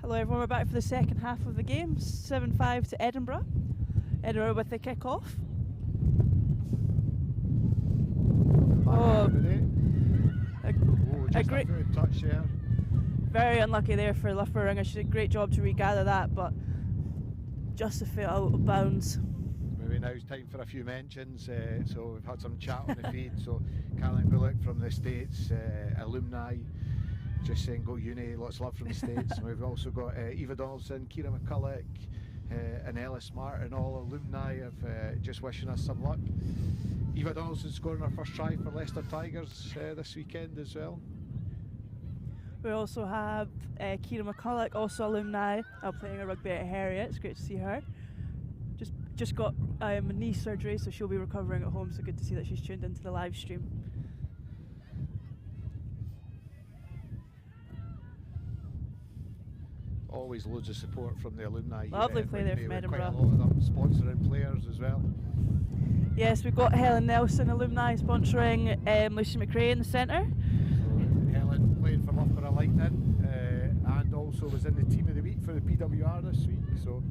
Hello everyone, we're back for the second half of the game, 7-5 to Edinburgh. Edinburgh with the kick-off. Just a great good touch there. Very unlucky there for Loughborough. She did a great job to regather that, but just a foot out of bounds. Maybe now it's time for a few mentions. So we've had some chat on the feed. So Caroline Bullock from the States, alumni, just saying go uni, lots of love from the States. And we've also got Eva Donaldson, Ciara McCulloch, and Ellis Martin, all alumni, of just wishing us some luck. Eva Donaldson scoring her first try for Leicester Tigers this weekend as well. We also have Ciara McCulloch, also alumni, playing a rugby at Harriet. It's great to see her. Just got knee surgery, so she'll be recovering at home, so good to see that she's tuned into the live stream. Always loads of support from the alumni. Lovely play there from Edinburgh. Quite a lot of them sponsoring players as well. Yes, we've got Helen Nelson, alumni, sponsoring Lucy McRae in the centre. So Helen playing for Loughborough Lightning, and also was in the team of the week for the PWR this week. So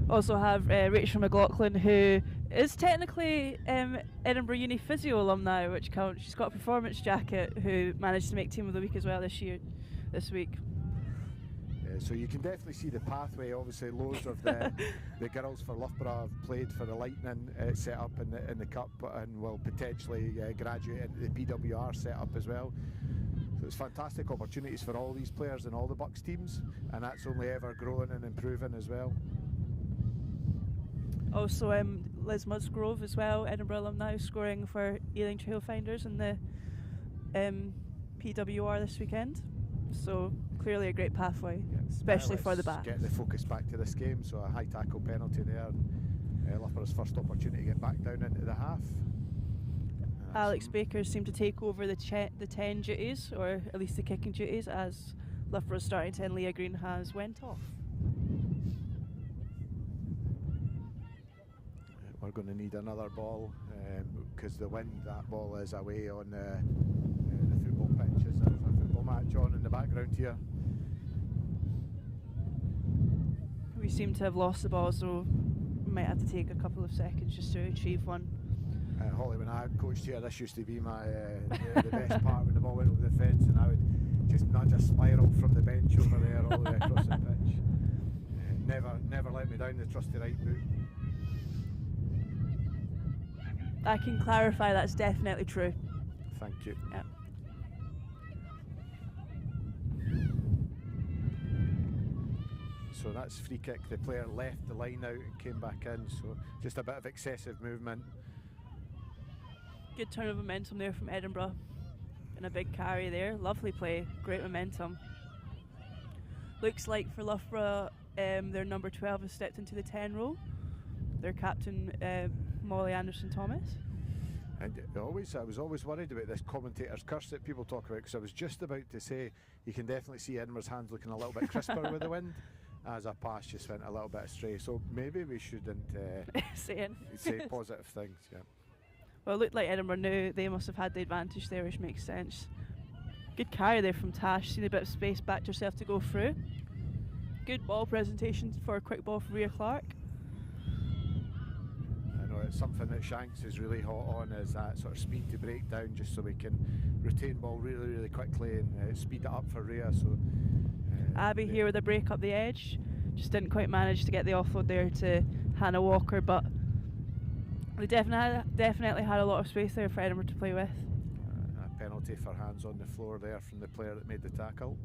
also have Rachel McLaughlin, who is technically Edinburgh Uni Physio alumni, which counts. She's got a performance jacket, who managed to make team of the week as well this week. So you can definitely see the pathway. Obviously, loads of the girls for Loughborough have played for the Lightning set up in the Cup, and will potentially graduate into the PWR set up as well. So it's fantastic opportunities for all these players and all the BUCS teams, and that's only ever growing and improving as well. Also, Liz Musgrove as well, Edinburgh alumni, scoring for Ealing Trailfinders in the PWR this weekend. So clearly a great pathway, especially for the back. Get the focus back to this game. So a high tackle penalty there. Loughborough's first opportunity to get back down into the half. Alex Baker seemed to take over the 10 duties, or at least the kicking duties, as Loughborough's starting 10 Leah Green has went off. We're going to need another ball, because the wind, that ball is away on the football pitches. There's a football match on in the background here. We seem to have lost the ball, so we might have to take a couple of seconds just to retrieve one. Holly, when I coached here, this used to be my the best part when the ball went over the fence, and I would just nudge a spiral from the bench over there all the way across the pitch. Never let me down, the trusty right boot. I can clarify that's definitely true. Thank you. Yeah. So that's free kick. The player left the line out and came back in, so just a bit of excessive movement. Good turn of momentum there from Edinburgh, and a big carry there. Lovely play, great momentum. Looks like for Loughborough, their number 12 has stepped into the 10 role. Their captain, Molly Anderson-Thomas. And I was always worried about this commentator's curse that people talk about, because I was just about to say you can definitely see Edinburgh's hands looking a little bit crisper with the wind, as our pass just went a little bit astray. So maybe we shouldn't say positive things. Yeah. Well, it looked like Edinburgh knew they must have had the advantage there, which makes sense. Good carry there from Tash, seen a bit of space, backed herself to go through. Good ball presentation for a quick ball for Rhea Clark. I know it's something that Shanks is really hot on, is that sort of speed to break down, just so we can retain ball really, really quickly and speed it up for Rhea. So Abby here with a break up the edge, just didn't quite manage to get the offload there to Hannah Walker, but they definitely had a lot of space there for Edinburgh to play with. A penalty for hands on the floor there from the player that made the tackle.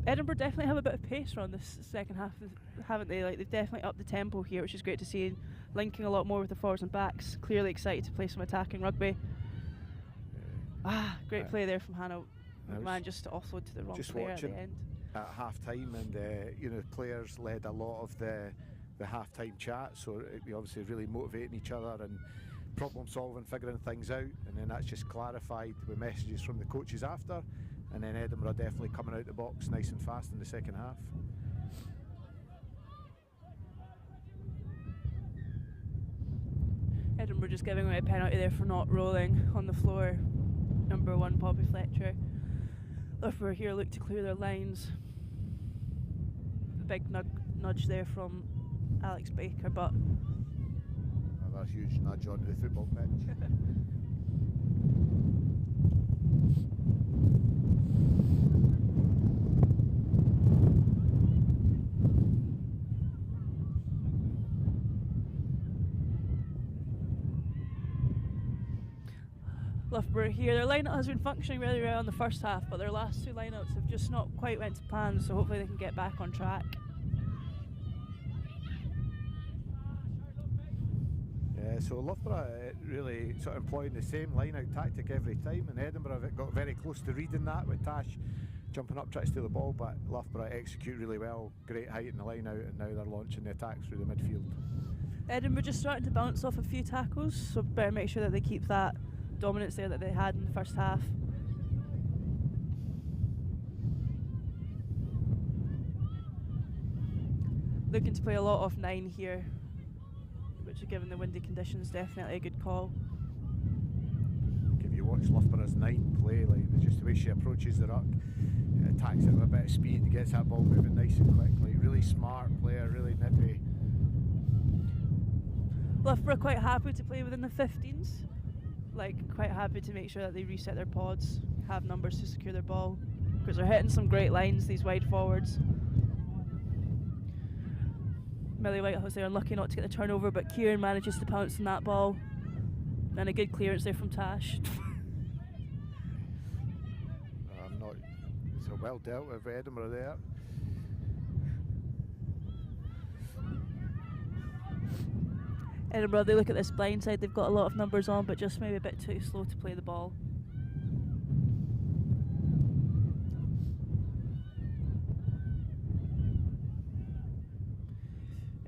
Edinburgh definitely have a bit of pace around this second half, haven't they? Like, they've definitely upped the tempo here, which is great to see, linking a lot more with the forwards and backs. Clearly excited to play some attacking rugby. Great play there from Hannah McMahon, just to offload to the wrong player at the end. At half time, and the players led a lot of the half-time chat, so we obviously really motivating each other and problem solving, figuring things out, and then that's just clarified with messages from the coaches after, and then Edinburgh definitely coming out the box nice and fast in the second half. Edinburgh just giving away a penalty there for not rolling on the floor. Number 1 Poppy Fletcher. Loughborough here look to clear their lines. big nudge there from Alex Baker, but another huge nudge onto the football pitch. Loughborough here. Their lineup has been functioning really well in the first half, but their last two lineups have just not quite went to plan, so hopefully they can get back on track. Yeah, so Loughborough really sort of employing the same line-out tactic every time, and Edinburgh got very close to reading that with Tash jumping up trying to steal the ball, but Loughborough execute really well, great height in the line-out, and now they're launching the attack through the midfield. Edinburgh just starting to bounce off a few tackles, so better make sure that they keep that dominance there that they had in the first half. Looking to play a lot off 9 here, which given the windy conditions definitely a good call. If you watch Loughborough's 9 play, like just the way she approaches the ruck, attacks it with a bit of speed and gets that ball moving nice and quickly. Really smart player, really nippy. Loughborough quite happy to play within the 15s. Like, quite happy to make sure that they reset their pods, have numbers to secure their ball, because they're hitting some great lines, these wide forwards. Millie Whitehouse there unlucky not to get the turnover, but Kieran manages to pounce on that ball. And a good clearance there from Tash. So well dealt with Edinburgh there. Edinburgh, they look at this blind side, they've got a lot of numbers on, but just maybe a bit too slow to play the ball.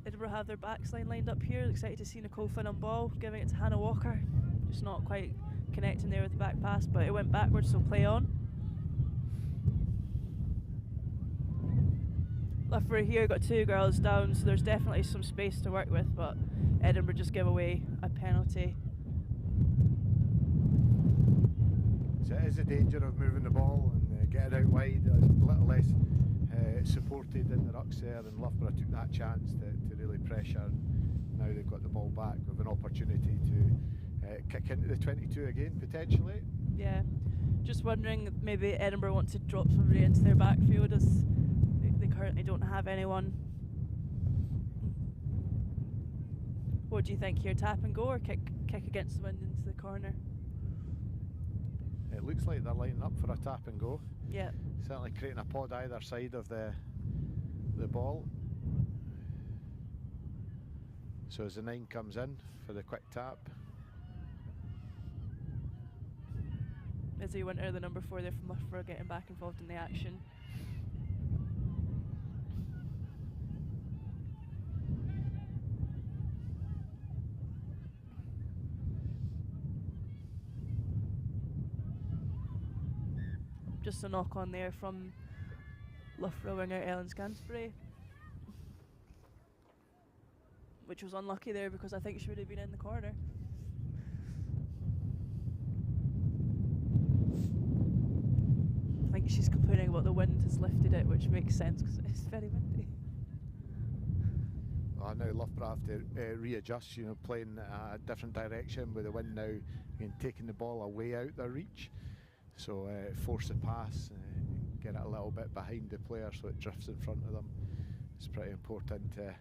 Edinburgh have their backs line lined up here. Excited to see Nicole Flynn on ball, giving it to Hannah Walker. Just not quite connecting there with the back pass, but it went backwards, so play on. Loughborough here got 2 girls down, so there's definitely some space to work with, but Edinburgh just give away a penalty. So it is a danger of moving the ball and getting out wide, a little less supported in the rucks there, and Loughborough took that chance to really pressure. Now they've got the ball back with an opportunity to kick into the 22 again, potentially. Yeah, just wondering if maybe Edinburgh want to drop somebody into their backfield, as they currently don't have anyone. What do you think here? Tap and go or kick against the wind into the corner? It looks like they're lining up for a tap and go. Yeah. Certainly creating a pod either side of the ball. So as the 9 comes in for the quick tap. Izzy Winter, the number 4 there from Loughborough, getting back involved in the action. Just a knock on there from Loughborough winger Ellen Scansbury, which was unlucky there because I think she would have been in the corner. I think she's complaining about the wind has lifted it, which makes sense because it's very windy. Well, now Loughborough have to readjust, playing a different direction with the wind now and taking the ball away out their reach. So force the pass, get it a little bit behind the player so it drifts in front of them. It's pretty important to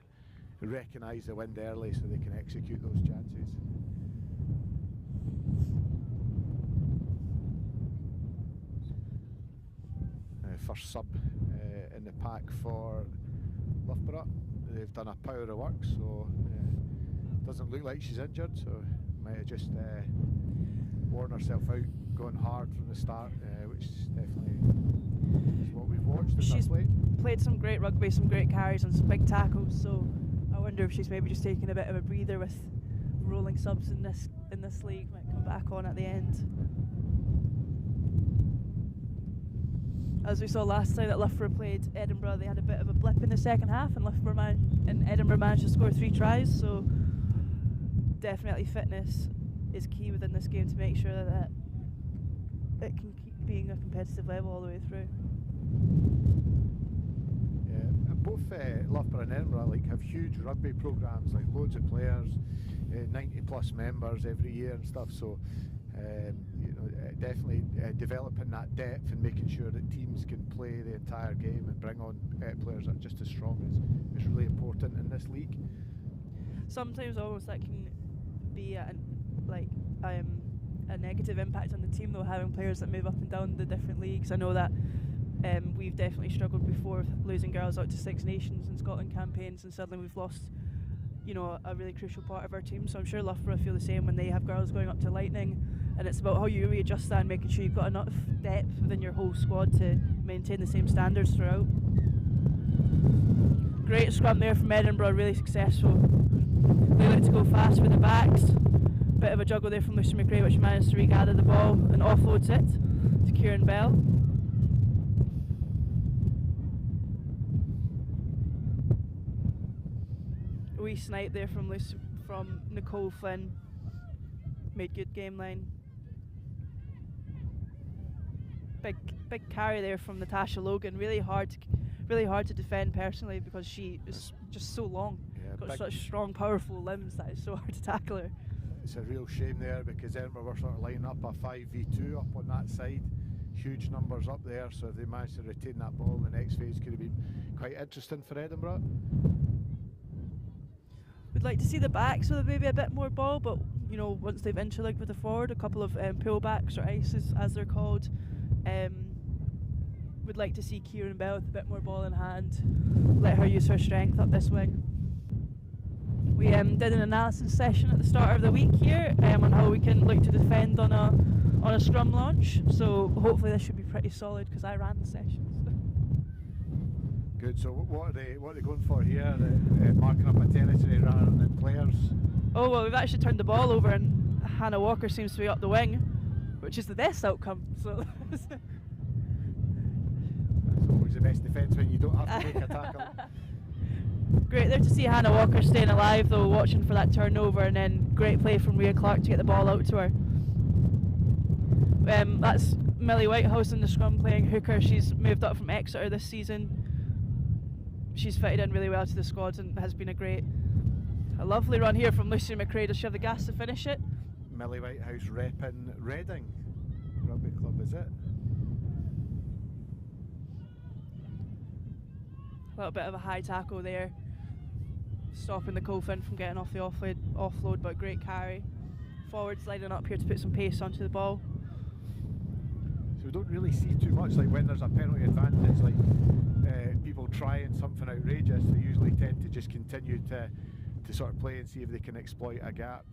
recognise the wind early so they can execute those chances. First sub in the pack for Loughborough. They've done a power of work, so doesn't look like she's injured, so might have just worn herself out going hard from the start, which definitely is what we've watched in She's that play. Played some great rugby, some great carries and some big tackles, so I wonder if she's maybe just taking a bit of a breather with rolling subs in this league. Might come back on at the end. As we saw last time that Loughborough played Edinburgh, they had a bit of a blip in the second half, and Edinburgh managed to score 3 tries, so definitely fitness is key within this game to make sure that it can keep being a competitive level all the way through. Yeah, both Loughborough and Edinburgh have huge rugby programmes, like loads of players, 90 plus members every year and stuff. So definitely developing that depth and making sure that teams can play the entire game and bring on players that are just as strong is really important in this league. Sometimes almost that can be a negative impact on the team, though, having players that move up and down the different leagues. I know that we've definitely struggled before with losing girls out to Six Nations and Scotland campaigns, and suddenly we've lost a really crucial part of our team. So I'm sure Loughborough feel the same when they have girls going up to Lightning, and it's about how you readjust that and making sure you've got enough depth within your whole squad to maintain the same standards throughout. Great scrum there from Edinburgh, really successful. They look to go fast with the backs. Bit of a juggle there from Lucy McRae, which managed to regather the ball and offloads it to Kieran Bell. A wee snipe there from Nicole Flynn. Made good game line. Big carry there from Natasha Logan. Really hard to defend personally, because she is just so long. Yeah, got such strong, powerful limbs that it's so hard to tackle her. It's a real shame there, because Edinburgh were sort of lining up a 5v2 up on that side. Huge numbers up there, so if they managed to retain that ball, the next phase could have been quite interesting for Edinburgh. We'd like to see the backs with maybe a bit more ball, but once they've interlinked with the forward, a couple of pullbacks or ices as they're called, we'd like to see Kieran Bell with a bit more ball in hand, let her use her strength up this wing. We did an analysis session at the start of the week here on how we can look to defend on a scrum launch, so hopefully this should be pretty solid, because I ran the sessions. Good. So what are they going for here? Marking up a territory rather than players? Oh well, we've actually turned the ball over, and Hannah Walker seems to be up the wing, which is the best outcome. So that's always the best defence, when you don't have to make a tackle. Great there to see Hannah Walker staying alive, though, watching for that turnover, and then great play from Rhea Clark to get the ball out to her. That's Millie Whitehouse in the scrum playing hooker. She's moved up from Exeter this season. She's fitted in really well to the squad and has been a lovely run here from Lucy McRae. Does she have the gas to finish it? Millie Whitehouse repping Reading Rugby Club, is it? A little bit of a high tackle there, stopping the Colfin from getting off the offload, but great carry. Forwards lining up here to put some pace onto the ball. So we don't really see too much, when there's a penalty advantage, people trying something outrageous, they usually tend to just continue to sort of play and see if they can exploit a gap.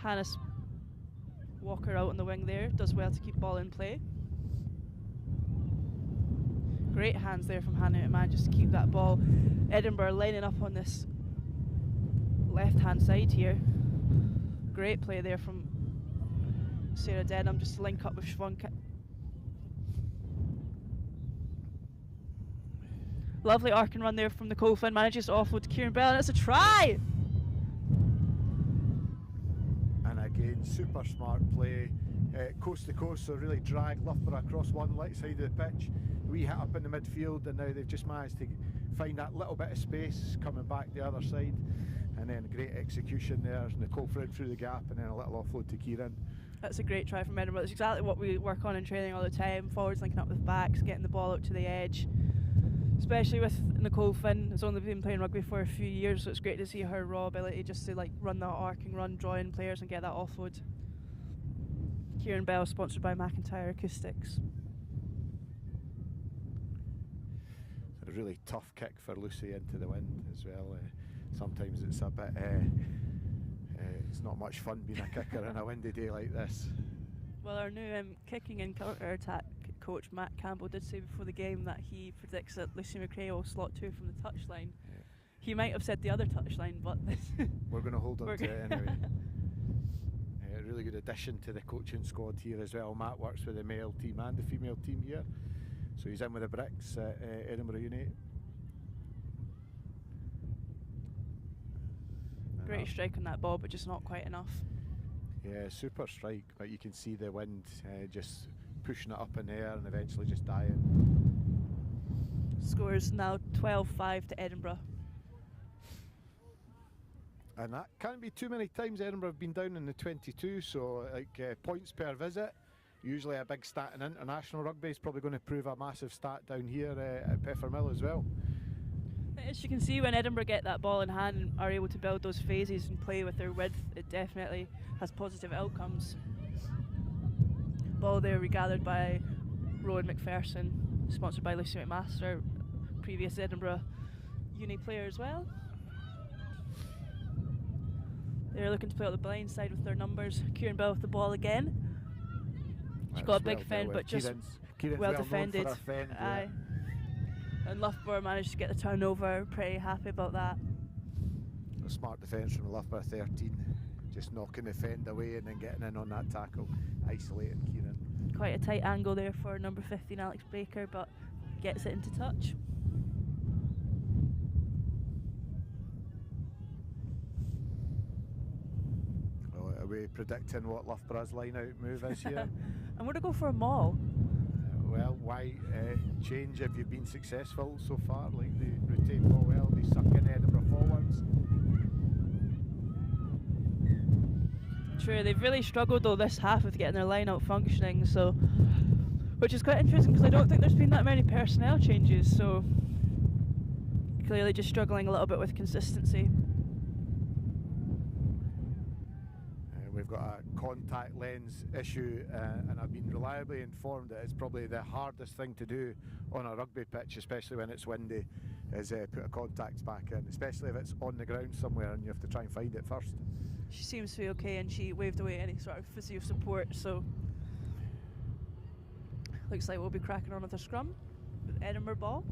Hannah Walker out on the wing there, does well to keep ball in play. Great hands there from Hannah, who manages to keep that ball. Edinburgh lining up on this left-hand side here. Great play there from Sarah Denham, just to link up with Siobhan. Lovely arc and run there from Nicole Flynn, manages to offload to Kieran Bell, and it's a try! And again, super smart play, coast to coast, so really dragged Loughborough across one side of the pitch. We hit up in the midfield, and now they've just managed to find that little bit of space coming back the other side, and then great execution there. Nicole Flynn through the gap, and then a little offload to Kieran. That's a great try from Edinburgh. That's exactly what we work on in training all the time. Forwards linking up with backs, getting the ball out to the edge. Especially with Nicole Flynn, who's only been playing rugby for a few years, so it's great to see her raw ability just to run that arcing run, draw in players and get that offload. Kieran Bell, sponsored by McIntyre Acoustics. A really tough kick for Lucy into the wind as well. Sometimes it's a bit, it's not much fun being a kicker on a windy day like this. Well, our new kicking and counter-attack coach Matt Campbell did say before the game that he predicts that Lucy McRae will slot 2 from the touchline. Yeah. He might have said the other touchline, but we're going to hold on to it anyway. A really good addition to the coaching squad here as well. Matt works with the male team and the female team here, so he's in with the BUCS at Edinburgh United. Great strike on that ball, but just not quite enough. Yeah, super strike, but you can see the wind just pushing it up in the air and eventually just dying. Scores now 12-5 to Edinburgh. And that can't be too many times Edinburgh have been down in the 22, so like points per visit, usually a big stat in international rugby is probably going to prove a massive stat down here at Peffermill as well. As you can see, when Edinburgh get that ball in hand and are able to build those phases and play with their width, it definitely has positive outcomes. Ball there regathered by Rowan McPherson, sponsored by Lucy McMaster, previous Edinburgh uni player as well. They're looking to play out the blind side with their numbers. Kieran Bell with the ball again. She got a big fend, but just Kieran's well known defended. for her fend, Aye. And Loughborough managed to get the turnover. Pretty happy about that. A smart defence from Loughborough 13, just knocking the fend away and then getting in on that tackle, isolating Kieran. Quite a tight angle there for number 15 Alex Baker, but gets it into touch. Are we predicting what Loughborough's line-out move is here? I'm going to go for a maul. Well, why change if you've been successful so far? Like, they retain ball well, they suck in Edinburgh forwards. True, they've really struggled though this half with getting their line-out functioning, so which is quite interesting because I don't think there's been that many personnel changes, so clearly just struggling a little bit with consistency. We've got a contact lens issue, and I've been reliably informed that it's probably the hardest thing to do on a rugby pitch, especially when it's windy, is put a contact back in, especially if it's on the ground somewhere and you have to try and find it first. She seems to be okay, and she waved away any sort of physio support, so looks like we'll be cracking on with a scrum with Edinburgh ball.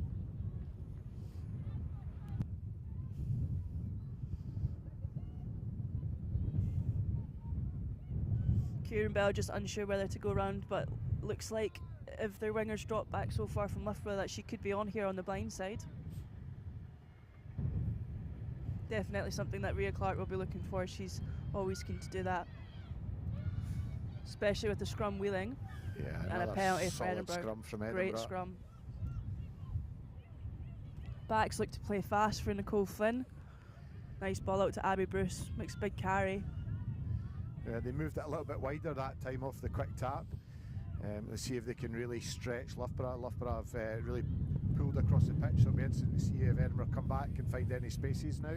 Kieran Bell just unsure whether to go round, but looks like if their wingers drop back so far from Loughborough that she could be on here on the blind side. Definitely something that Rhea Clark will be looking for. She's always keen to do that, especially with the scrum wheeling. Yeah, and a penalty for solid Edinburgh. scrum from Edinburgh. Great scrum. Backs look to play fast for Nicole Flynn. Nice ball out to Abby Bruce. Makes a big carry. Yeah, they moved it a little bit wider that time off the quick tap. Let's see if they can really stretch Loughborough. Loughborough have really pulled across the pitch, so it'll be interesting to see if Edinburgh come back and find any spaces now.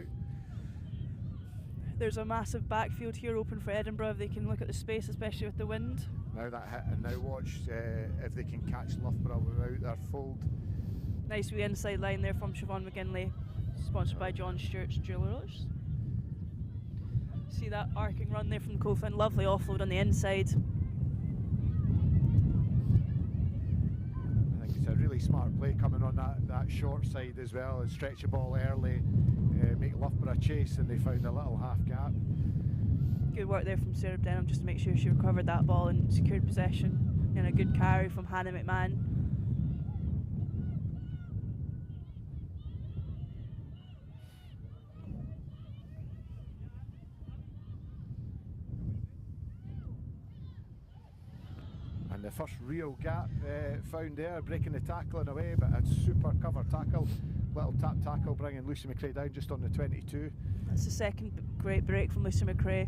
There's a massive backfield here open for Edinburgh if they can look at the space, especially with the wind. Now that hit, and now watch if they can catch Loughborough without their fold. Nice wee inside line there from Siobhan McGinley, sponsored by John Stewart's Jewellers. See that arcing run there from Nicole Flynn, lovely offload on the inside. I think it's a really smart play coming on that short side as well, and stretch the ball early, make Loughborough chase, and they found a little half gap. Good work there from Sarah Denham just to make sure she recovered that ball and secured possession. And a good carry from Hannah McMahon. And the first real gap found there, breaking the tackle in a way, but a super cover tackle. Little tap tackle bringing Lucy McRae down just on the 22. That's the second great break from Lucy McRae.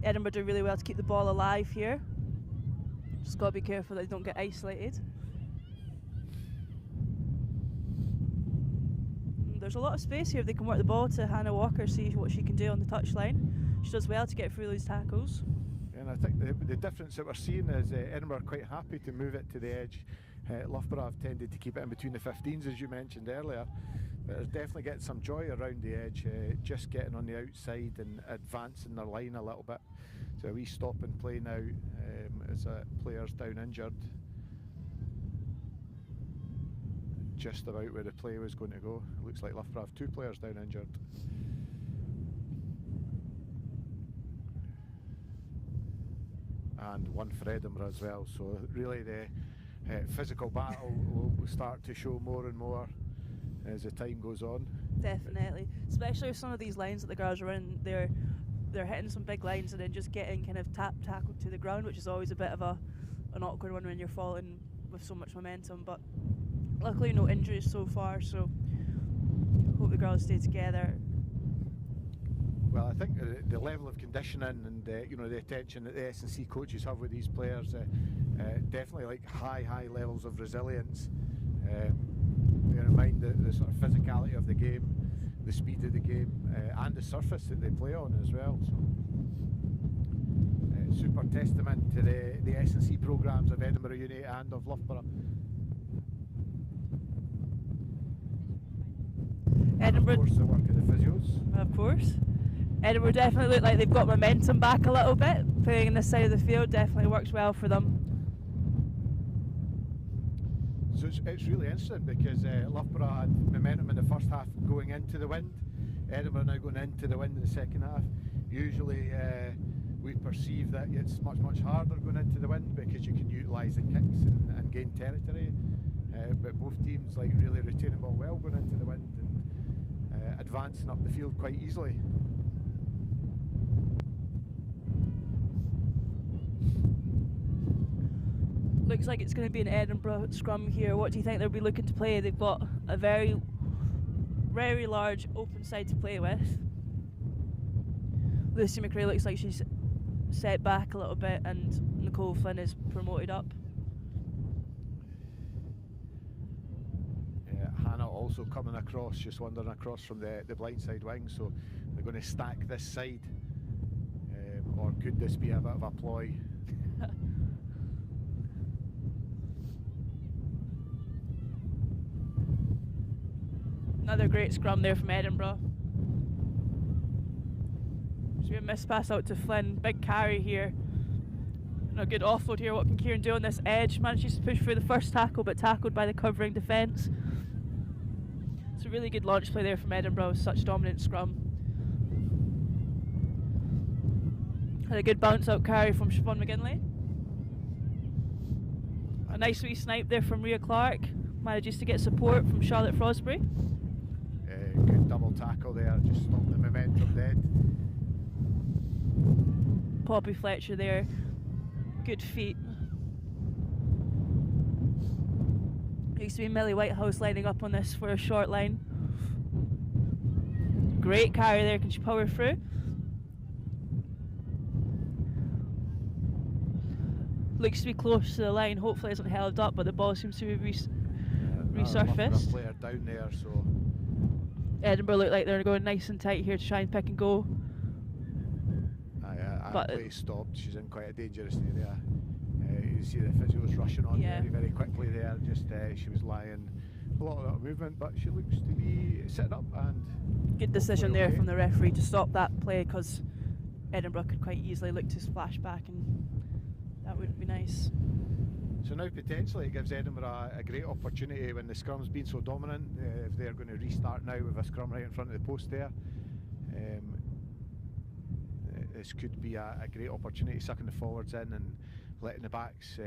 Edinburgh do really well to keep the ball alive here. Just got to be careful that they don't get isolated. There's a lot of space here if they can work the ball to Hannah Walker, see what she can do on the touchline. She does well to get through those tackles. And I think the difference that we're seeing is Edinburgh are quite happy to move it to the edge. Loughborough have tended to keep it in between the 15s, as you mentioned earlier. But there's definitely getting some joy around the edge, just getting on the outside and advancing their line a little bit. So we stop and play now as a player's down injured. Just about where the play was going to go. It looks like Loughborough have two players down injured. And one for Edinburgh as well. So really the physical battle will start to show more and more as the time goes on. Definitely, especially with some of these lines that the girls are in, they're hitting some big lines and then just getting kind of tackled to the ground, which is always a bit of an awkward one when you're falling with so much momentum. But Luckily no injuries so far, so hope the girls stay together. Well, I think the level of conditioning and the attention that the S&C coaches have with these players, definitely like high levels of resilience. Bear in mind the sort of physicality of the game, the speed of the game, and the surface that they play on as well. So, super testament to the S&C programmes of Edinburgh Uni and of Loughborough. Edinburgh, And of course, the work of the physios. of course. Edinburgh definitely look like they've got momentum back a little bit. Playing in this side of the field definitely works well for them. So it's really interesting because Loughborough had momentum in the first half going into the wind. Edinburgh now going into the wind in the second half. Usually we perceive that it's much harder going into the wind because you can utilise the kicks and gain territory. But both teams like really retaining ball well going into the wind and advancing up the field quite easily. Looks like it's going to be an Edinburgh scrum here. What do you think they'll be looking to play? They've got a very large open side to play with. Lucy McRae looks like she's set back a little bit, and Nicole Flynn is promoted up. Hannah also coming across, just wandering across from the blindside wing, so they're going to stack this side. Or could this be a bit of a ploy? Another great scrum there from Edinburgh. So a miss pass out to Flynn. Big carry here. And a good offload here. What can Kieran do on this edge? Manages to push through the first tackle, but tackled by the covering defence. It's a really good launch play there from Edinburgh with such dominant scrum. Had a good bounce out carry from Siobhan McGinley. A nice wee snipe there from Rhea Clark. Manages to get support from Charlotte Frosbury. Good double tackle there, just stopped the momentum dead. Poppy Fletcher there, good feet. Used to be Millie Whitehouse lining up on this for a short line. Great carry there, can she power through? Looks to be close to the line, hopefully it isn't held up, but the ball seems to be resurfaced. Player down there, so Edinburgh look like they're going nice and tight here to try and pick and go. But play stopped. She's in quite a dangerous area. You see the physios rushing on very quickly there. Just she was lying, a lot of movement, but she looks to be sitting up and good decision there from the referee to stop that play, because Edinburgh could quite easily look to splash back, and that wouldn't be nice. So now potentially it gives Edinburgh a great opportunity when the scrum's been so dominant. If they're going to restart now with a scrum right in front of the post there, this could be a great opportunity, sucking the forwards in and letting the backs,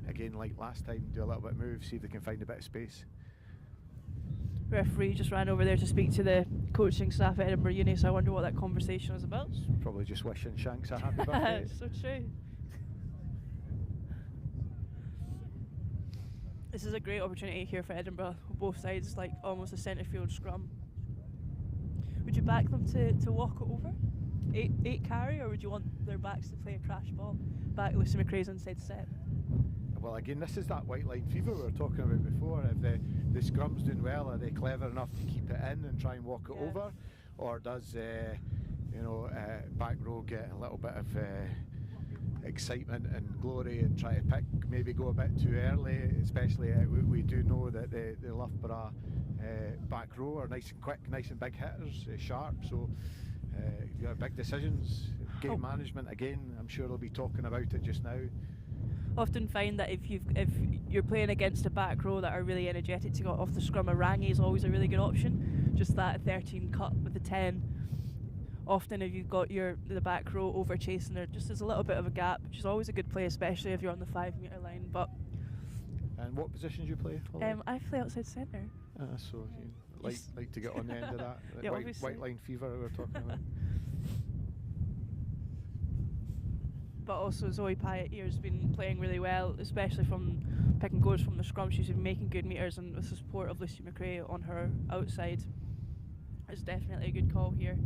again like last time, do a little bit of move, see if they can find a bit of space. Referee just ran over there to speak to the coaching staff at Edinburgh Uni, so I wonder what that conversation was about. It's probably just wishing Shanks a happy birthday. So true. This is a great opportunity here for Edinburgh, both sides, like almost a centre field scrum. Would you back them to walk it over? Eight carry, or would you want their backs to play a crash ball back Lucy McRae's inside set? Well, again, this is that white line fever we were talking about before. If the scrum's doing well, are they clever enough to keep it in and try and walk it over, or does back row get a little bit of excitement and glory and try to pick, maybe go a bit too early? Especially we do know that the Loughborough back row are nice and quick, nice and big hitters, sharp. So you have big decisions, game management. Again, I'm sure they'll be talking about it just now. Often find that if you're playing against a back row that are really energetic to go off the scrum, a Rangi is always a really good option. Just that 13 cut with the 10. Often if you've got the back row over chasing, there just is a little bit of a gap, which is always a good play, especially if you're on the 5 metre line. But and what positions you play? I play outside centre. So you like to get on the end of that white line fever we were talking about. but also Zoe Pyatt here has been playing really well, especially from pick and goes from the scrum. She's been making good meters, and with the support of Lucy McRae on her outside, it's definitely a good call here.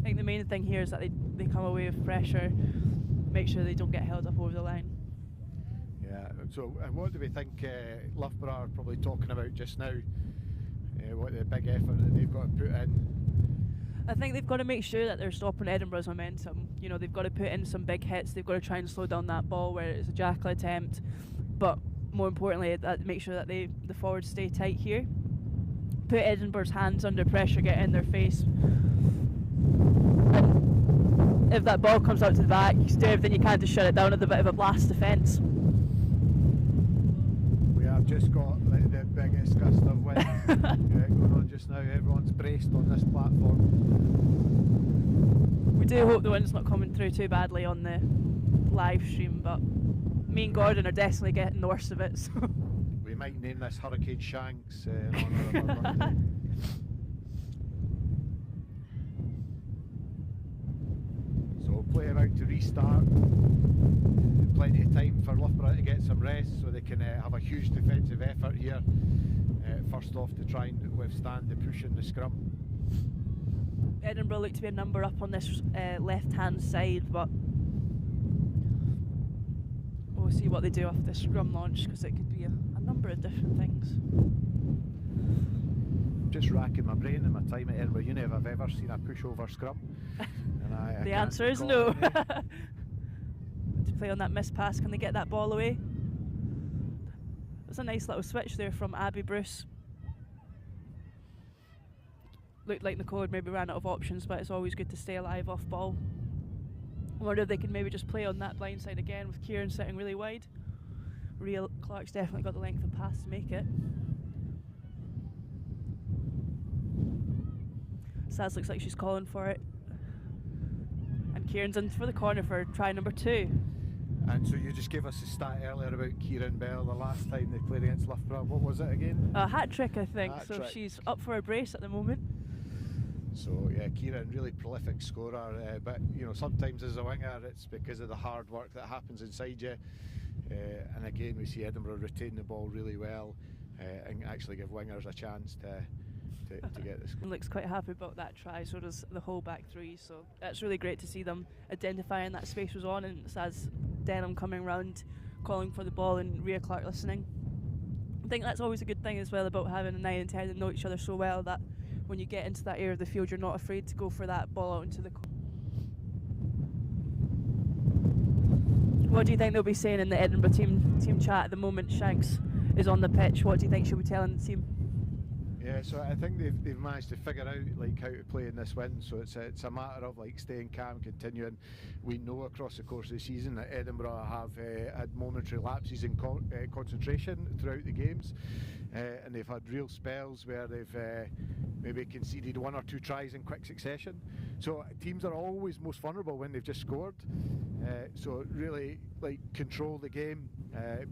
I think the main thing here is that they come away with pressure, make sure they don't get held up over the line. Yeah, so and what do we think Loughborough are probably talking about just now? What the big effort that they've got to put in? I think they've got to make sure that they're stopping Edinburgh's momentum. You know, they've got to put in some big hits, they've got to try and slow down that ball where it's a jackal attempt, but more importantly, that make sure that the forwards stay tight here. Put Edinburgh's hands under pressure, get in their face. And if that ball comes out to the back, you do everything you can to shut it down with a bit of a blast defence. We have just got the biggest gust of wind going on just now. Everyone's braced on this platform. We do hope the wind's not coming through too badly on the live stream, but me and Gordon are definitely getting the worst of it. So. We might name this Hurricane Shanks in honour of our birthday. So play about to restart. Plenty of time for Loughborough to get some rest so they can have a huge defensive effort here. First off, to try and withstand the push in the scrum. Edinburgh look to be a number up on this left-hand side, but we'll see what they do after the scrum launch, because it could be a number of different things. Just racking my brain in my time at Edinburgh Uni if I've ever seen a pushover scrum. And I the answer is no. To play on that miss pass, can they get that ball away? There's a nice little switch there from Abby Bruce. Looked like Nicole had maybe ran out of options, but it's always good to stay alive off ball. I wonder if they can maybe just play on that blind side again with Kieran sitting really wide. Rhea Clark's definitely got the length of pass to make it. Saz looks like she's calling for it. And Kieran's in for the corner for try number 2. And so you just gave us a stat earlier about Kieran Bell the last time they played against Loughborough. What was it again? A hat trick, I think. Hat so trick. She's up for a brace at the moment. So yeah, Kieran, really prolific scorer, but you know, sometimes as a winger it's because of the hard work that happens inside you, and again we see Edinburgh retain the ball really well and actually give wingers a chance to get this. Looks quite happy about that try, so does the whole back three, so that's really great to see them identifying that space was on, and it's as Denham coming round calling for the ball and Rhea Clark listening. I think that's always a good thing as well about having a 9 and 10 that know each other so well that when you get into that area of the field you're not afraid to go for that ball out into the What do you think they'll be saying in the Edinburgh team chat at the moment Shanks is on the pitch? What do you think she'll be telling the team? Yeah, so I think they've managed to figure out like how to play in this wind. So it's a matter of like staying calm, continuing. We know across the course of the season that Edinburgh have had momentary lapses in concentration throughout the games, and they've had real spells where they've maybe conceded 1 or 2 tries in quick succession. So teams are always most vulnerable when they've just scored. So really like control the game,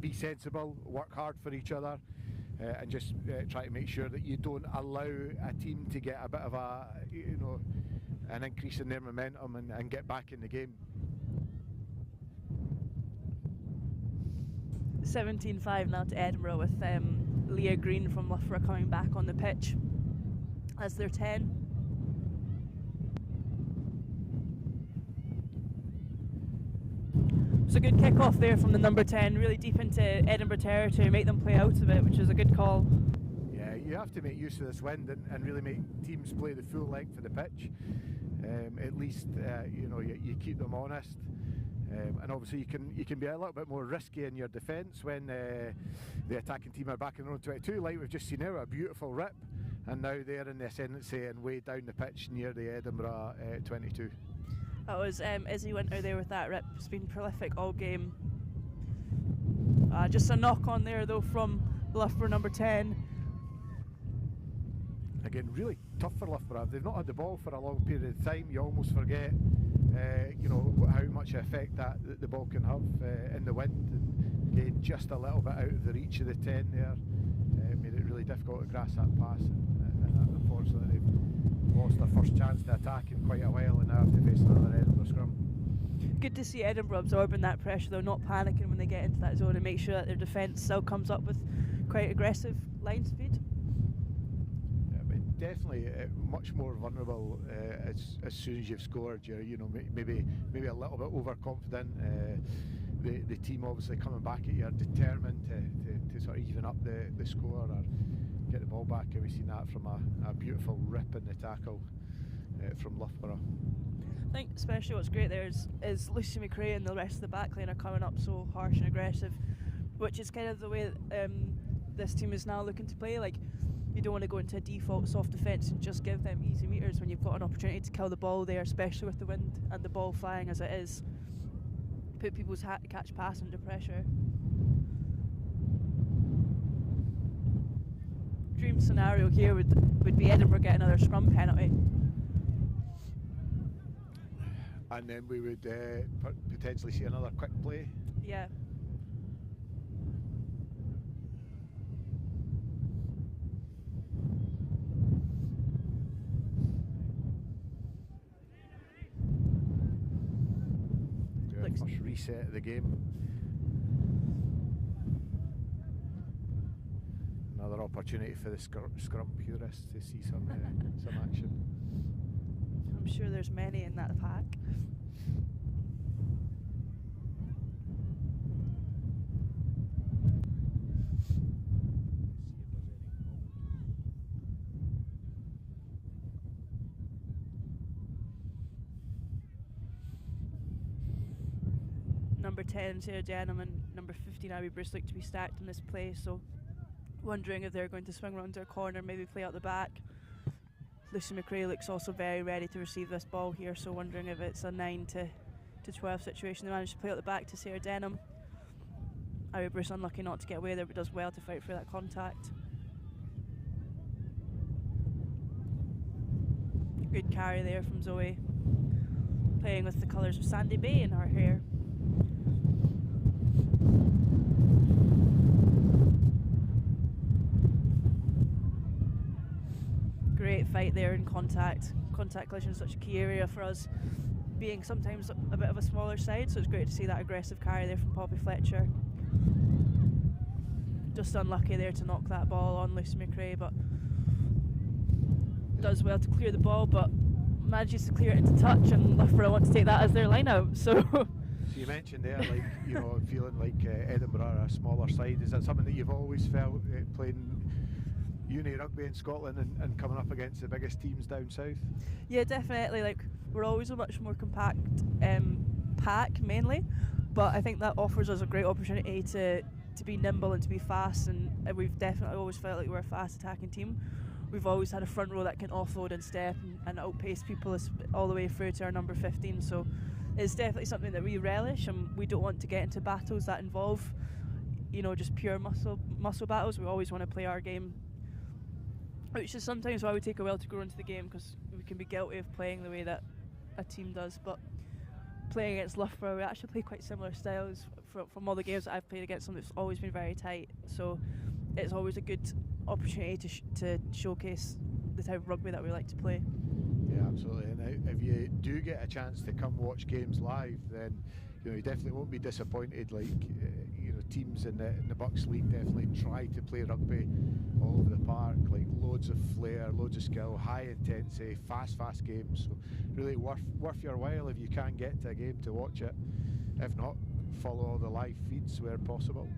be sensible, work hard for each other. And just try to make sure that you don't allow a team to get a bit of an increase in their momentum and get back in the game. 17-5 now to Edinburgh with Leah Green from Loughborough coming back on the pitch as their 10. It's a good kick-off there from the number 10, really deep into Edinburgh territory, make them play out of it, which is a good call. Yeah, you have to make use of this wind and really make teams play the full length of the pitch. At least you keep them honest, and obviously you can be a little bit more risky in your defence when the attacking team are back in their own 22, like we've just seen now, a beautiful rip, and now they're in the ascendancy and way down the pitch near the Edinburgh 22. That was Izzy Winter there with that rip. It's been prolific all game. Just a knock on there though from Loughborough number 10. Again, really tough for Loughborough. They've not had the ball for a long period of time. You almost forget, how much effect that the ball can have in the wind. And again, just a little bit out of the reach of the 10 there. Made it really difficult to grasp that pass, and unfortunately they've lost their first chance to attack in quite a while and now have to face another Edinburgh scrum. Good to see Edinburgh absorbing that pressure, though, not panicking when they get into that zone, and make sure that their defence still comes up with quite aggressive line speed. Yeah, but definitely much more vulnerable as soon as you've scored. You're, maybe a little bit overconfident. The team obviously coming back at you are determined to sort of even up the score or get the ball back, and we've seen that from a beautiful rip in the tackle from Loughborough. I think especially what's great there is Lucy McRae and the rest of the back line are coming up so harsh and aggressive, which is kind of the way this team is now looking to play. Like, you don't want to go into a default soft defence and just give them easy meters when you've got an opportunity to kill the ball there, especially with the wind and the ball flying as it is. Put people's catch pass under pressure. Dream scenario here would be Edinburgh get another scrum penalty. And then we would potentially see another quick play. Yeah. First reset of the game. Another opportunity for the scrum purists to see some action. I'm sure there's many in that pack. Number 10, Sarah Denham, and number 15, Abby Bruce, look to be stacked in this play, so wondering if they're going to swing round to a corner, maybe play out the back. Lucy McRae looks also very ready to receive this ball here, so wondering if it's a 9 to 12 situation. They managed to play out the back to Sarah Denham. Abby Bruce unlucky not to get away there, but does well to fight through that contact. Good carry there from Zoe, playing with the colours of Sandy Bay in her hair. Great fight there in contact. Contact collision is such a key area for us, being sometimes a bit of a smaller side, so it's great to see that aggressive carry there from Poppy Fletcher. Just unlucky there to knock that ball on Lucy McRae, but does well to clear the ball, but manages to clear it into touch, and Loughborough want to take that as their line out. So you mentioned there, feeling like Edinburgh are a smaller side. Is that something that you've always felt playing uni rugby in Scotland and coming up against the biggest teams down south? Yeah, definitely. Like, we're always a much more compact pack mainly, but I think that offers us a great opportunity to be nimble and to be fast, and we've definitely always felt like we're a fast attacking team. We've always had a front row that can offload and step and outpace people all the way through to our number 15, so it's definitely something that we relish, and we don't want to get into battles that involve just pure muscle battles. We always want to play our game, which is sometimes why we take a while to grow into the game, because we can be guilty of playing the way that a team does. But playing against Loughborough, we actually play quite similar styles from all the games that I've played against them. It's always been very tight, so it's always a good opportunity to showcase the type of rugby that we like to play. Yeah, absolutely. And if you do get a chance to come watch games live, then you definitely won't be disappointed. Like teams in the BUCS league definitely try to play rugby all over the park, like loads of flair, loads of skill, high intensity, fast games. So really worth your while if you can get to a game to watch it. If not, follow all the live feeds where possible.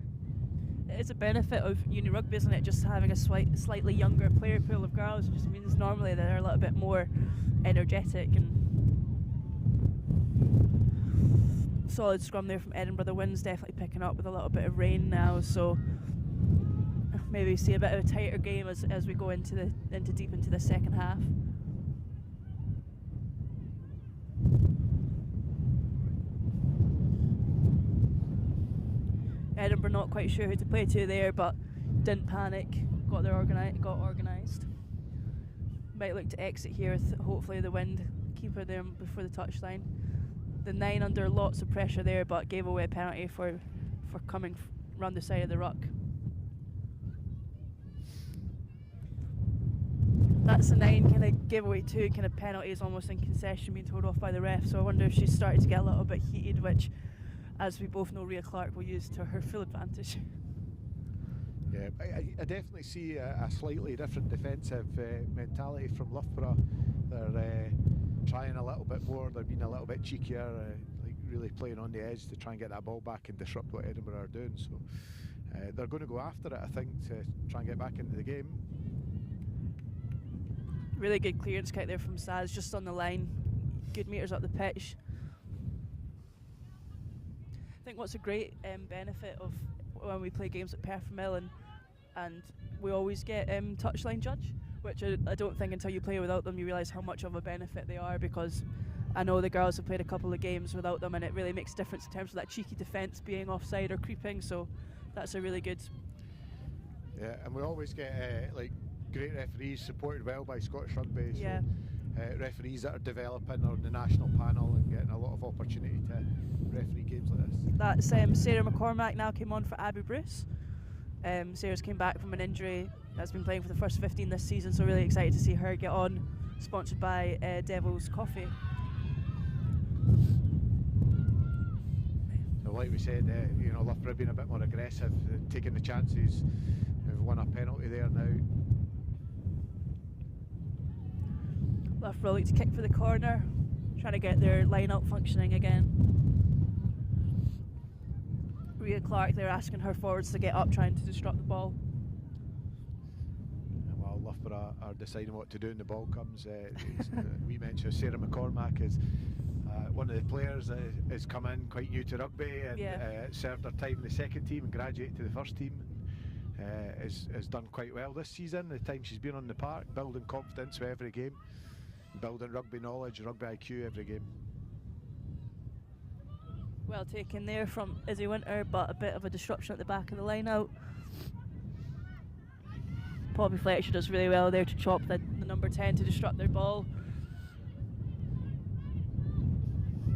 It's a benefit of uni rugby, isn't it? Just having a slightly younger player pool of girls. It just means normally they're a little bit more energetic. And solid scrum there from Edinburgh. The wind's definitely picking up with a little bit of rain now, so maybe see a bit of a tighter game as we go deep into the second half. Edinburgh not quite sure who to play to there, but didn't panic. Got organised. Might look to exit here with hopefully the wind keeper there before the touchline. The 9 under lots of pressure there, but gave away a penalty for coming round the side of the ruck. That's a 9 kind of giveaway 2 kind of penalties almost in concession being told off by the ref, so I wonder if she's started to get a little bit heated, which, as we both know, Rhea Clark will use to her full advantage. Yeah, I definitely see a slightly different defensive mentality from Loughborough. They're trying a little bit more, they're being a little bit cheekier, like really playing on the edge to try and get that ball back and disrupt what Edinburgh are doing. So they're going to go after it, I think, to try and get back into the game. Really good clearance kick there from Saz, just on the line, good metres up the pitch. I think what's a great benefit of when we play games at Peffermill and we always get touchline judge, which I don't think until you play without them you realise how much of a benefit they are, because I know the girls have played a couple of games without them and it really makes a difference in terms of that cheeky defence being offside or creeping, so that's a really good... Yeah, and we always get like great referees supported well by Scottish Rugby, yeah. So referees that are developing on the national panel and getting a lot of opportunity to referee games like this. That's Sarah McCormack now came on for Abby Bruce. Sarah's came back from an injury, has been playing for the first 15 this season, so really excited to see her get on, sponsored by Devil's Coffee. So like we said, you know, Loughborough being a bit more aggressive, taking the chances. They've won a penalty there now. Loughborough like to kick for the corner, trying to get their line-up functioning again. Rhea Clark, they're asking her forwards to get up, trying to disrupt the ball. And while Loughborough are deciding what to do when the ball comes, we mentioned Sarah McCormack is one of the players that has come in quite new to rugby and served her time in the second team and graduated to the first team. Has done quite well this season, the time she's been on the park, building confidence with every game, building rugby knowledge, rugby IQ every game. Well taken there from Izzy Winter, but a bit of a disruption at the back of the line out. Poppy Fletcher does really well there to chop the number 10 to disrupt their ball.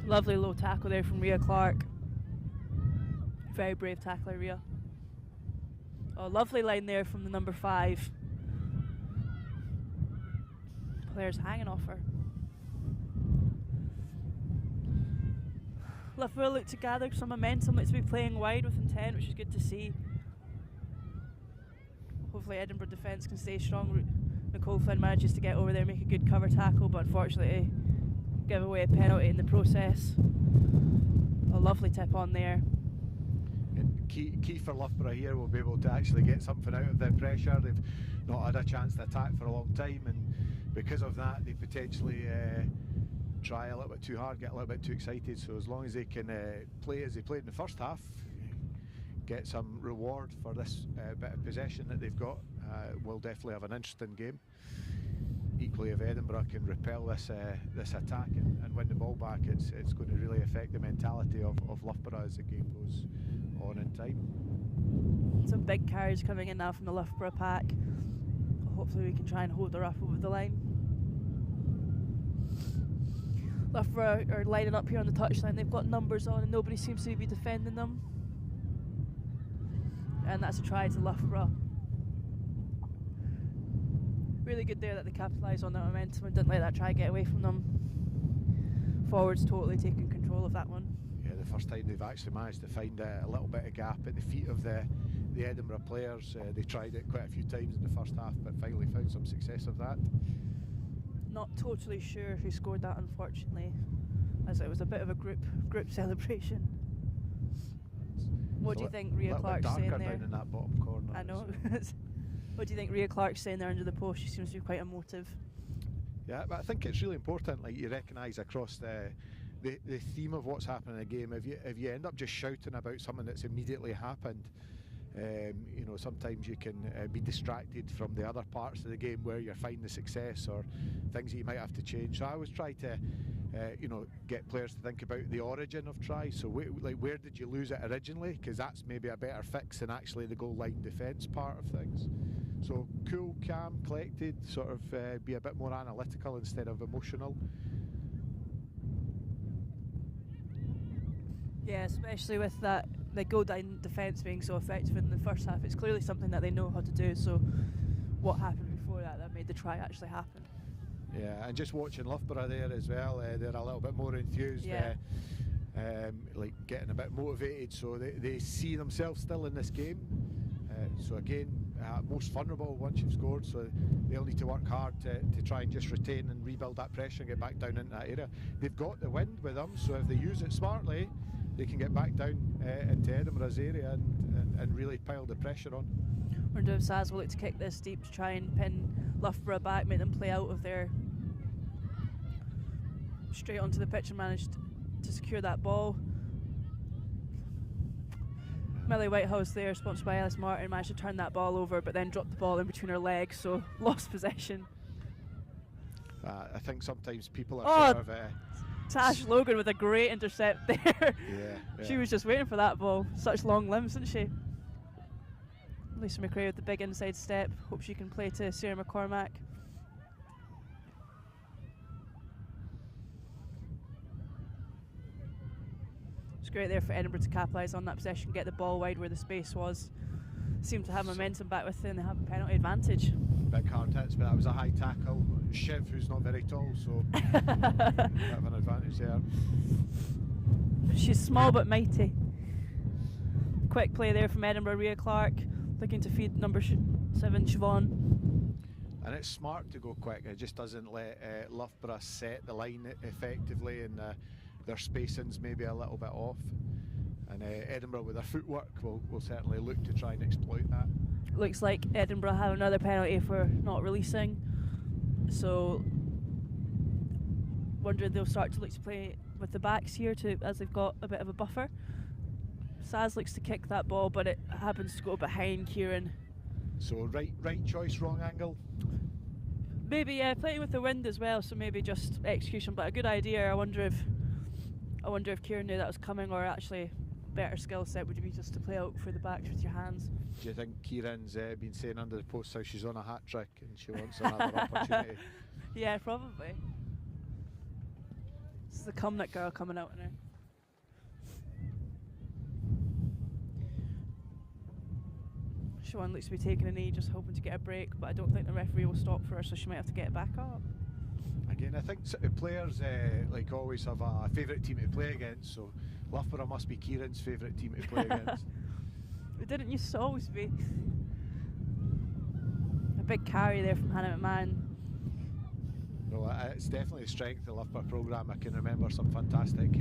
Lovely low tackle there from Rhea Clark. Very brave tackler, Rhea. Oh, lovely line there from the number 5. Players hanging off her. Loughborough look to gather some momentum, looks to be playing wide with intent, which is good to see. Hopefully Edinburgh defence can stay strong. Nicole Flynn manages to get over there, make a good cover tackle, but unfortunately give away a penalty in the process. A lovely tip on there. Key for Loughborough here will be able to actually get something out of the pressure. They've not had a chance to attack for a long time, and because of that they potentially try a little bit too hard, get a little bit too excited. So as long as they can play as they played in the first half, get some reward for this bit of possession that they've got, we'll definitely have an interesting game. Equally, if Edinburgh can repel this attack and win the ball back, it's going to really affect the mentality of Loughborough as the game goes on in time. Some big carries coming in now from the Loughborough pack. Hopefully we can try and hold her up over the line. Loughborough are lining up here on the touchline. They've got numbers on and nobody seems to be defending them. And that's a try to Loughborough. Really good there that they capitalise on that momentum and didn't let that try get away from them. Forwards totally taking control of that one. Yeah, the first time they've actually managed to find a little bit of gap at the feet of the Edinburgh players. They tried it quite a few times in the first half, but finally found some success of that. Not totally sure who scored that, unfortunately, as it was a bit of a group celebration. What do you think Rhea Clark's saying there? Down in that bottom corner. I know. What do you think Rhea Clark's saying there under the post? She seems to be quite emotive. Yeah, but I think it's really important, like, you recognise across the theme of what's happening in a game. If you end up just shouting about something that's immediately happened, you know, sometimes you can be distracted from the other parts of the game where you're finding the success or things that you might have to change. So I always try to you know, get players to think about the origin of tries. So where did you lose it originally? Because that's maybe a better fix than actually the goal line defence part of things. So cool, calm, collected, sort of be a bit more analytical instead of emotional. Yeah, especially with that the goal line defence being so effective in the first half. It's clearly something that they know how to do. So what happened before that made the try actually happen. Yeah, and just watching Loughborough there as well, they're a little bit more enthused, Yeah. like getting a bit motivated, so they see themselves still in this game. So again, most vulnerable once you've scored, so they'll need to work hard to try and just retain and rebuild that pressure and get back down into that area. They've got the wind with them, so if they use it smartly, they can get back down into Edinburgh's area and really pile the pressure on. Wonder if Saz will look to kick this deep to try and pin Loughborough back, make them play out of there straight onto the pitch and managed to secure that ball. Millie Whitehouse there, sponsored by Ellis Martin, managed to turn that ball over but then dropped the ball in between her legs, so lost possession. I think sometimes people are sort of... Tash Logan with a great intercept there. Yeah. She was just waiting for that ball. Such long limbs, isn't she? Lisa McRae with the big inside step. Hope she can play to Sarah McCormack. It's great there for Edinburgh to capitalise on that possession, get the ball wide where the space was. Seem to have momentum back with them, they have a penalty advantage. Big hard hits, but that was a high tackle. Shiv, who's not very tall, so bit of an advantage there. She's small but mighty. Quick play there from Edinburgh. Rhea Clark looking to feed number 7 Siobhan. And it's smart to go quick. It just doesn't let Loughborough set the line effectively, and their spacing's maybe a little bit off. And Edinburgh with their footwork will certainly look to try and exploit that. Looks like Edinburgh have another penalty for not releasing. So wonder if they'll start to look to play with the backs here as they've got a bit of a buffer. Saz looks to kick that ball, but it happens to go behind Kieran. So right choice, wrong angle? Maybe, yeah, playing with the wind as well, so maybe just execution, but a good idea. I wonder if Kieran knew that was coming, or actually better skill set would be just to play out for the backs with your hands. Do you think Kieran's been saying under the post how she's on a hat trick and she wants another opportunity? Yeah, probably. This is the Cumnock girl coming out now. Siobhan looks to be taking a knee, just hoping to get a break, but I don't think the referee will stop for her, so she might have to get it back up. Again, I think players, like always, have a favourite team to play against, so Loughborough must be Kieran's favourite team to play against. It didn't used to always be. A big carry there from Hannah McMahon. No, it's definitely a strength of the Loughborough programme. I can remember some fantastic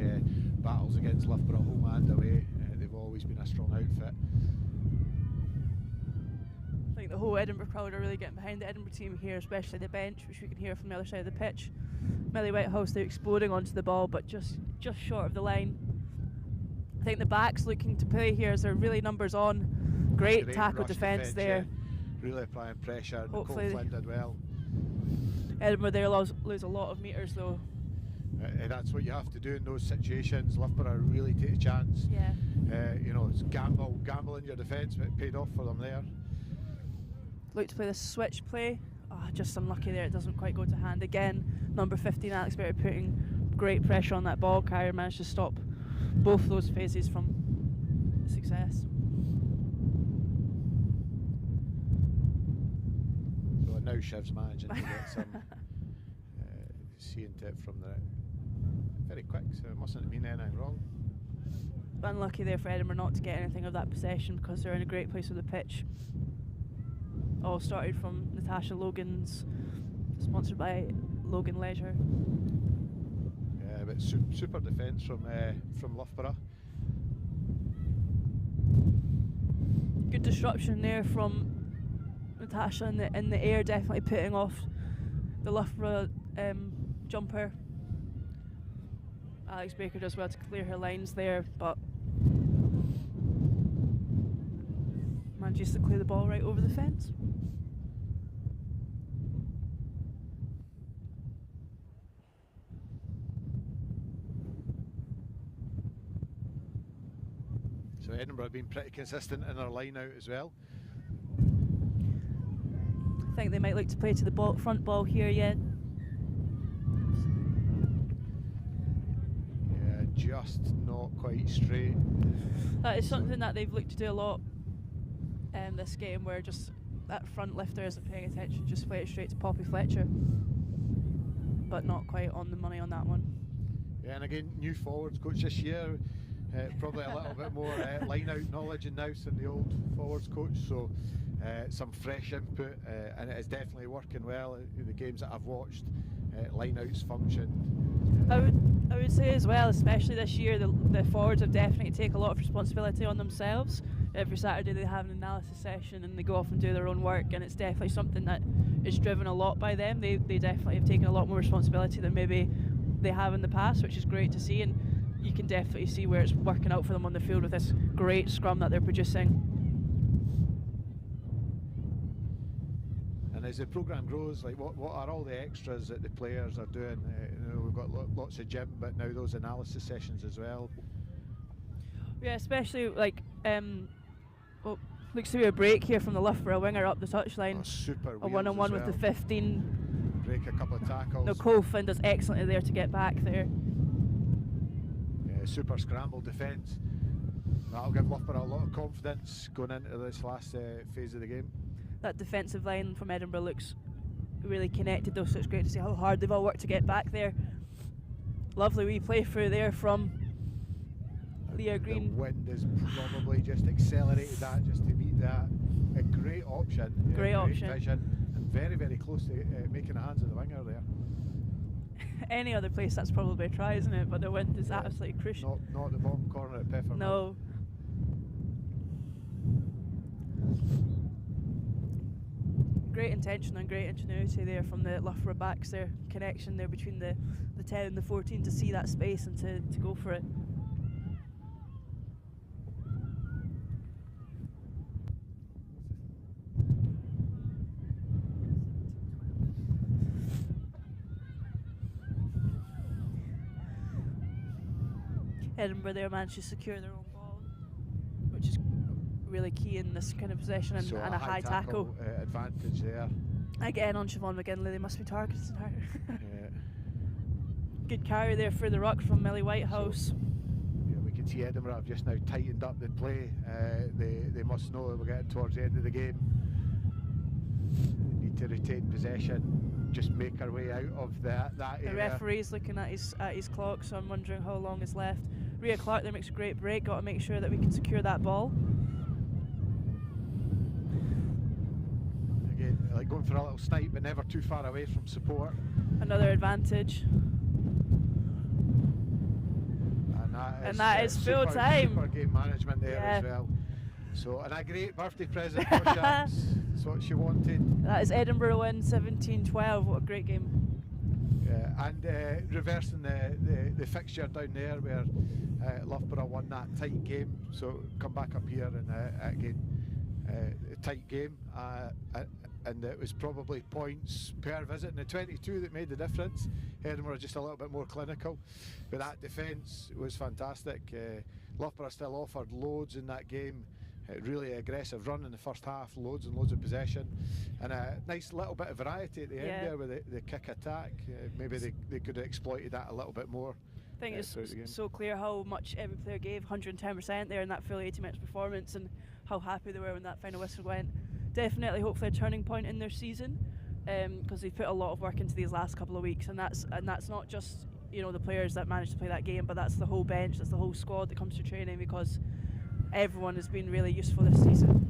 battles against Loughborough home and away. They've always been a strong outfit. I think the whole Edinburgh crowd are really getting behind the Edinburgh team here, especially the bench, which we can hear from the other side of the pitch. Millie Whitehouse, they're exploding onto the ball, but just short of the line. I think the back's looking to play here as their really numbers on. Great tackle defence there. Yeah. Really applying pressure. Hopefully Nicole Flynn did well. Edinburgh there lose a lot of metres though. That's what you have to do in those situations. Loughborough really take a chance. Yeah. It's gamble in your defence, but it paid off for them there. Look to play the switch play. Just unlucky there, it doesn't quite go to hand. Again, number 15 Alex Berry putting great pressure on that ball carrier, managed to stop both those phases from success. So now Shiv's managing to get some seeing tip from the very quick, so it mustn't have been anything wrong. Unlucky there for Edinburgh not to get anything of that possession because they're in a great place with the pitch. All started from Natasha Logan's, sponsored by Logan Leisure. Yeah, but super defence from Loughborough. Good disruption there from Natasha in the air, definitely putting off the Loughborough jumper. Alex Baker does well to clear her lines there, but manages to clear the ball right over the fence. So Edinburgh have been pretty consistent in their line out as well. I think they might like to play to the front ball here yet. Yeah, just not quite straight. That is something that they've looked to do a lot in this game, where just that front lifter isn't paying attention, just play it straight to Poppy Fletcher. But not quite on the money on that one. Yeah, and again, new forwards coach this year, probably a little bit more line-out knowledge in house than the old forwards coach, so some fresh input, and it is definitely working well in the games that I've watched. Line-outs function. I would say as well, especially this year, the forwards have definitely taken a lot of responsibility on themselves. Every Saturday they have an analysis session and they go off and do their own work, and it's definitely something that is driven a lot by them. They definitely have taken a lot more responsibility than maybe they have in the past, which is great to see, and you can definitely see where it's working out for them on the field with this great scrum that they're producing. And as the programme grows, like what are all the extras that the players are doing? We've got lots of gym, but now those analysis sessions as well. Yeah, especially like looks to be a break here from the Loughborough winger up the touchline. Super a one-on-one with the 15. Break a couple of tackles. Nicole Finn does excellently there to get back there. Yeah, super scramble defence. That'll give Loughborough a lot of confidence going into this last phase of the game. That defensive line from Edinburgh looks really connected though, so it's great to see how hard they've all worked to get back there. Lovely wee play through there from Leah Green. The wind has probably just accelerated that just to meet that. A great option. Great option. Vision, and very, very close to making the hands of the winger there. Any other place that's probably a try, isn't it? But the wind is absolutely crucial. Not the bottom corner at Peffermill. No. Great intention and great ingenuity there from the Loughborough backs there. Connection there between the 10 and the 14 to see that space and to go for it. Edinburgh there managed to secure their own ball, which is really key in this kind of possession, and, So and a high tackle. Advantage there. Again on Siobhan McGinley, they must be targeting her. Yeah. Good carry there for the ruck from Millie Whitehouse. Yeah, we can see Edinburgh have just now tightened up the play. They must know that we're getting towards the end of the game. They need to retain possession, just make our way out of that area. The referee's looking at his clock, so I'm wondering how long is left. Rhea Clark there makes a great break, got to make sure that we can secure that ball. Again, like going for a little snipe, but never too far away from support. Another advantage. And that is full time. Super game management there as well. So, and a great birthday present for Shams. That's what she wanted. That is Edinburgh win 17-12. What a great game. Yeah, and reversing the fixture down there where Loughborough won that tight game. So come back up here and again, a tight game. And it was probably points per visit in the 22 that made the difference. Edinburgh just a little bit more clinical, but that defence was fantastic. Loughborough still offered loads in that game. Really aggressive run in the first half, loads and loads of possession, and a nice little bit of variety at the end there with the kick attack. Maybe they could have exploited that a little bit more. I think it's so clear how much every player gave, 110% there in that full 80 minutes performance, and how happy they were when that final whistle went. Definitely, hopefully, a turning point in their season, because they've put a lot of work into these last couple of weeks, and that's not just the players that managed to play that game, but that's the whole bench, that's the whole squad that comes to training, because everyone has been really useful this season.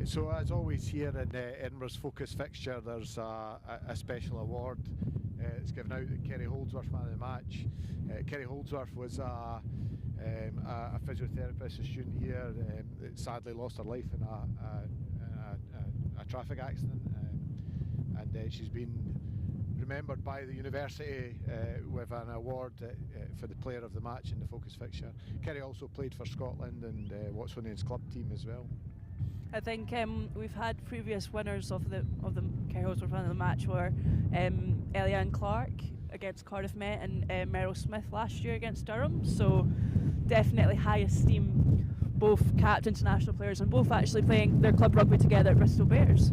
So as always here in Edinburgh's Focus fixture, there's a special award. It's given out to Kerry Holdsworth, man of the match. Kerry Holdsworth was a physiotherapist, a student here, that sadly lost her life in a traffic accident, and she's been remembered by the university with an award for the player of the match in the Focus fixture. Kerry also played for Scotland and Watsonians club team as well. I think we've had previous winners of the Kerry Holdsworth man of the match were Eliane Clark against Cardiff Met and Meryl Smith last year against Durham. So definitely high esteem, both capped international players and both actually playing their club rugby together at Bristol Bears.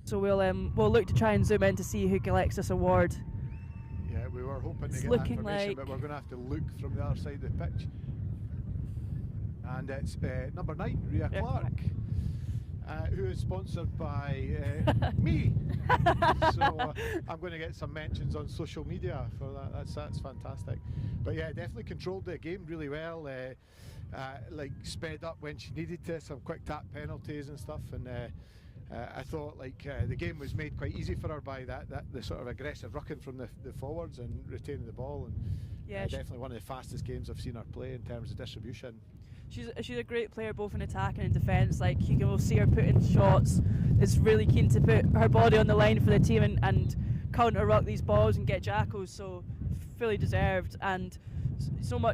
So we'll look to try and zoom in to see who collects this award. Yeah, we were hoping It's to get that looking information, like- but we're going to have to look from the other side of the pitch. And it's number 9, Rhea Rhea Clark, who is sponsored by me. So I'm going to get some mentions on social media for that. That's fantastic. But yeah, definitely controlled the game really well. Like sped up when she needed to, some quick tap penalties and stuff. And I thought the game was made quite easy for her by the sort of aggressive rucking from the forwards and retaining the ball. And Yeah, definitely one of the fastest games I've seen her play in terms of distribution. She's a great player both in attack and in defence. Like, you can see her putting shots. Is really keen to put her body on the line for the team and counter ruck these balls and get jackals. So fully deserved, and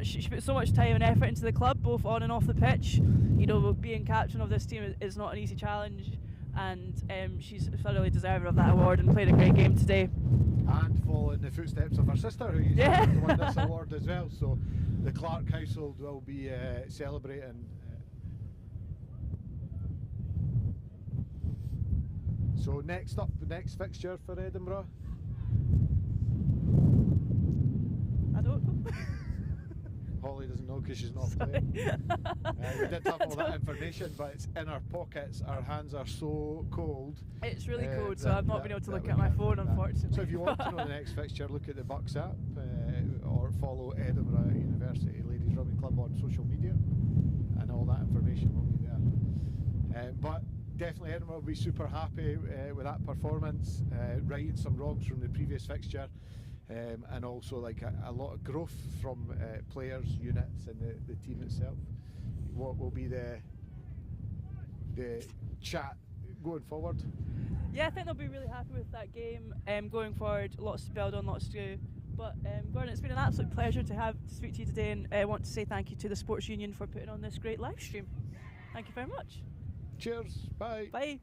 she put so much time and effort into the club, both on and off the pitch. You know, being captain of this team is not an easy challenge, and she's thoroughly deserving of that award and played a great game today. And following the footsteps of her sister, who won this award as well. So the Clark household will be celebrating. So next up, the next fixture for Edinburgh. I don't know. Holly doesn't know because she's not playing. We did have all that information, but it's in our pockets. Our hands are so cold. It's really cold, so I've not been able to look at my phone, unfortunately. So if you want to know the next fixture, look at the BUCS app or follow Edinburgh University Ladies Rugby Club on social media, and all that information will be there. But definitely Edinburgh will be super happy with that performance, righting some wrongs from the previous fixture. And also a lot of growth from players, units, and the team itself. What will be the chat going forward? Yeah, I think they'll be really happy with that game going forward. Lots to build on, lots to do. But Gordon, it's been an absolute pleasure to speak to you today, and I want to say thank you to the Sports Union for putting on this great live stream. Thank you very much. Cheers. Bye. Bye.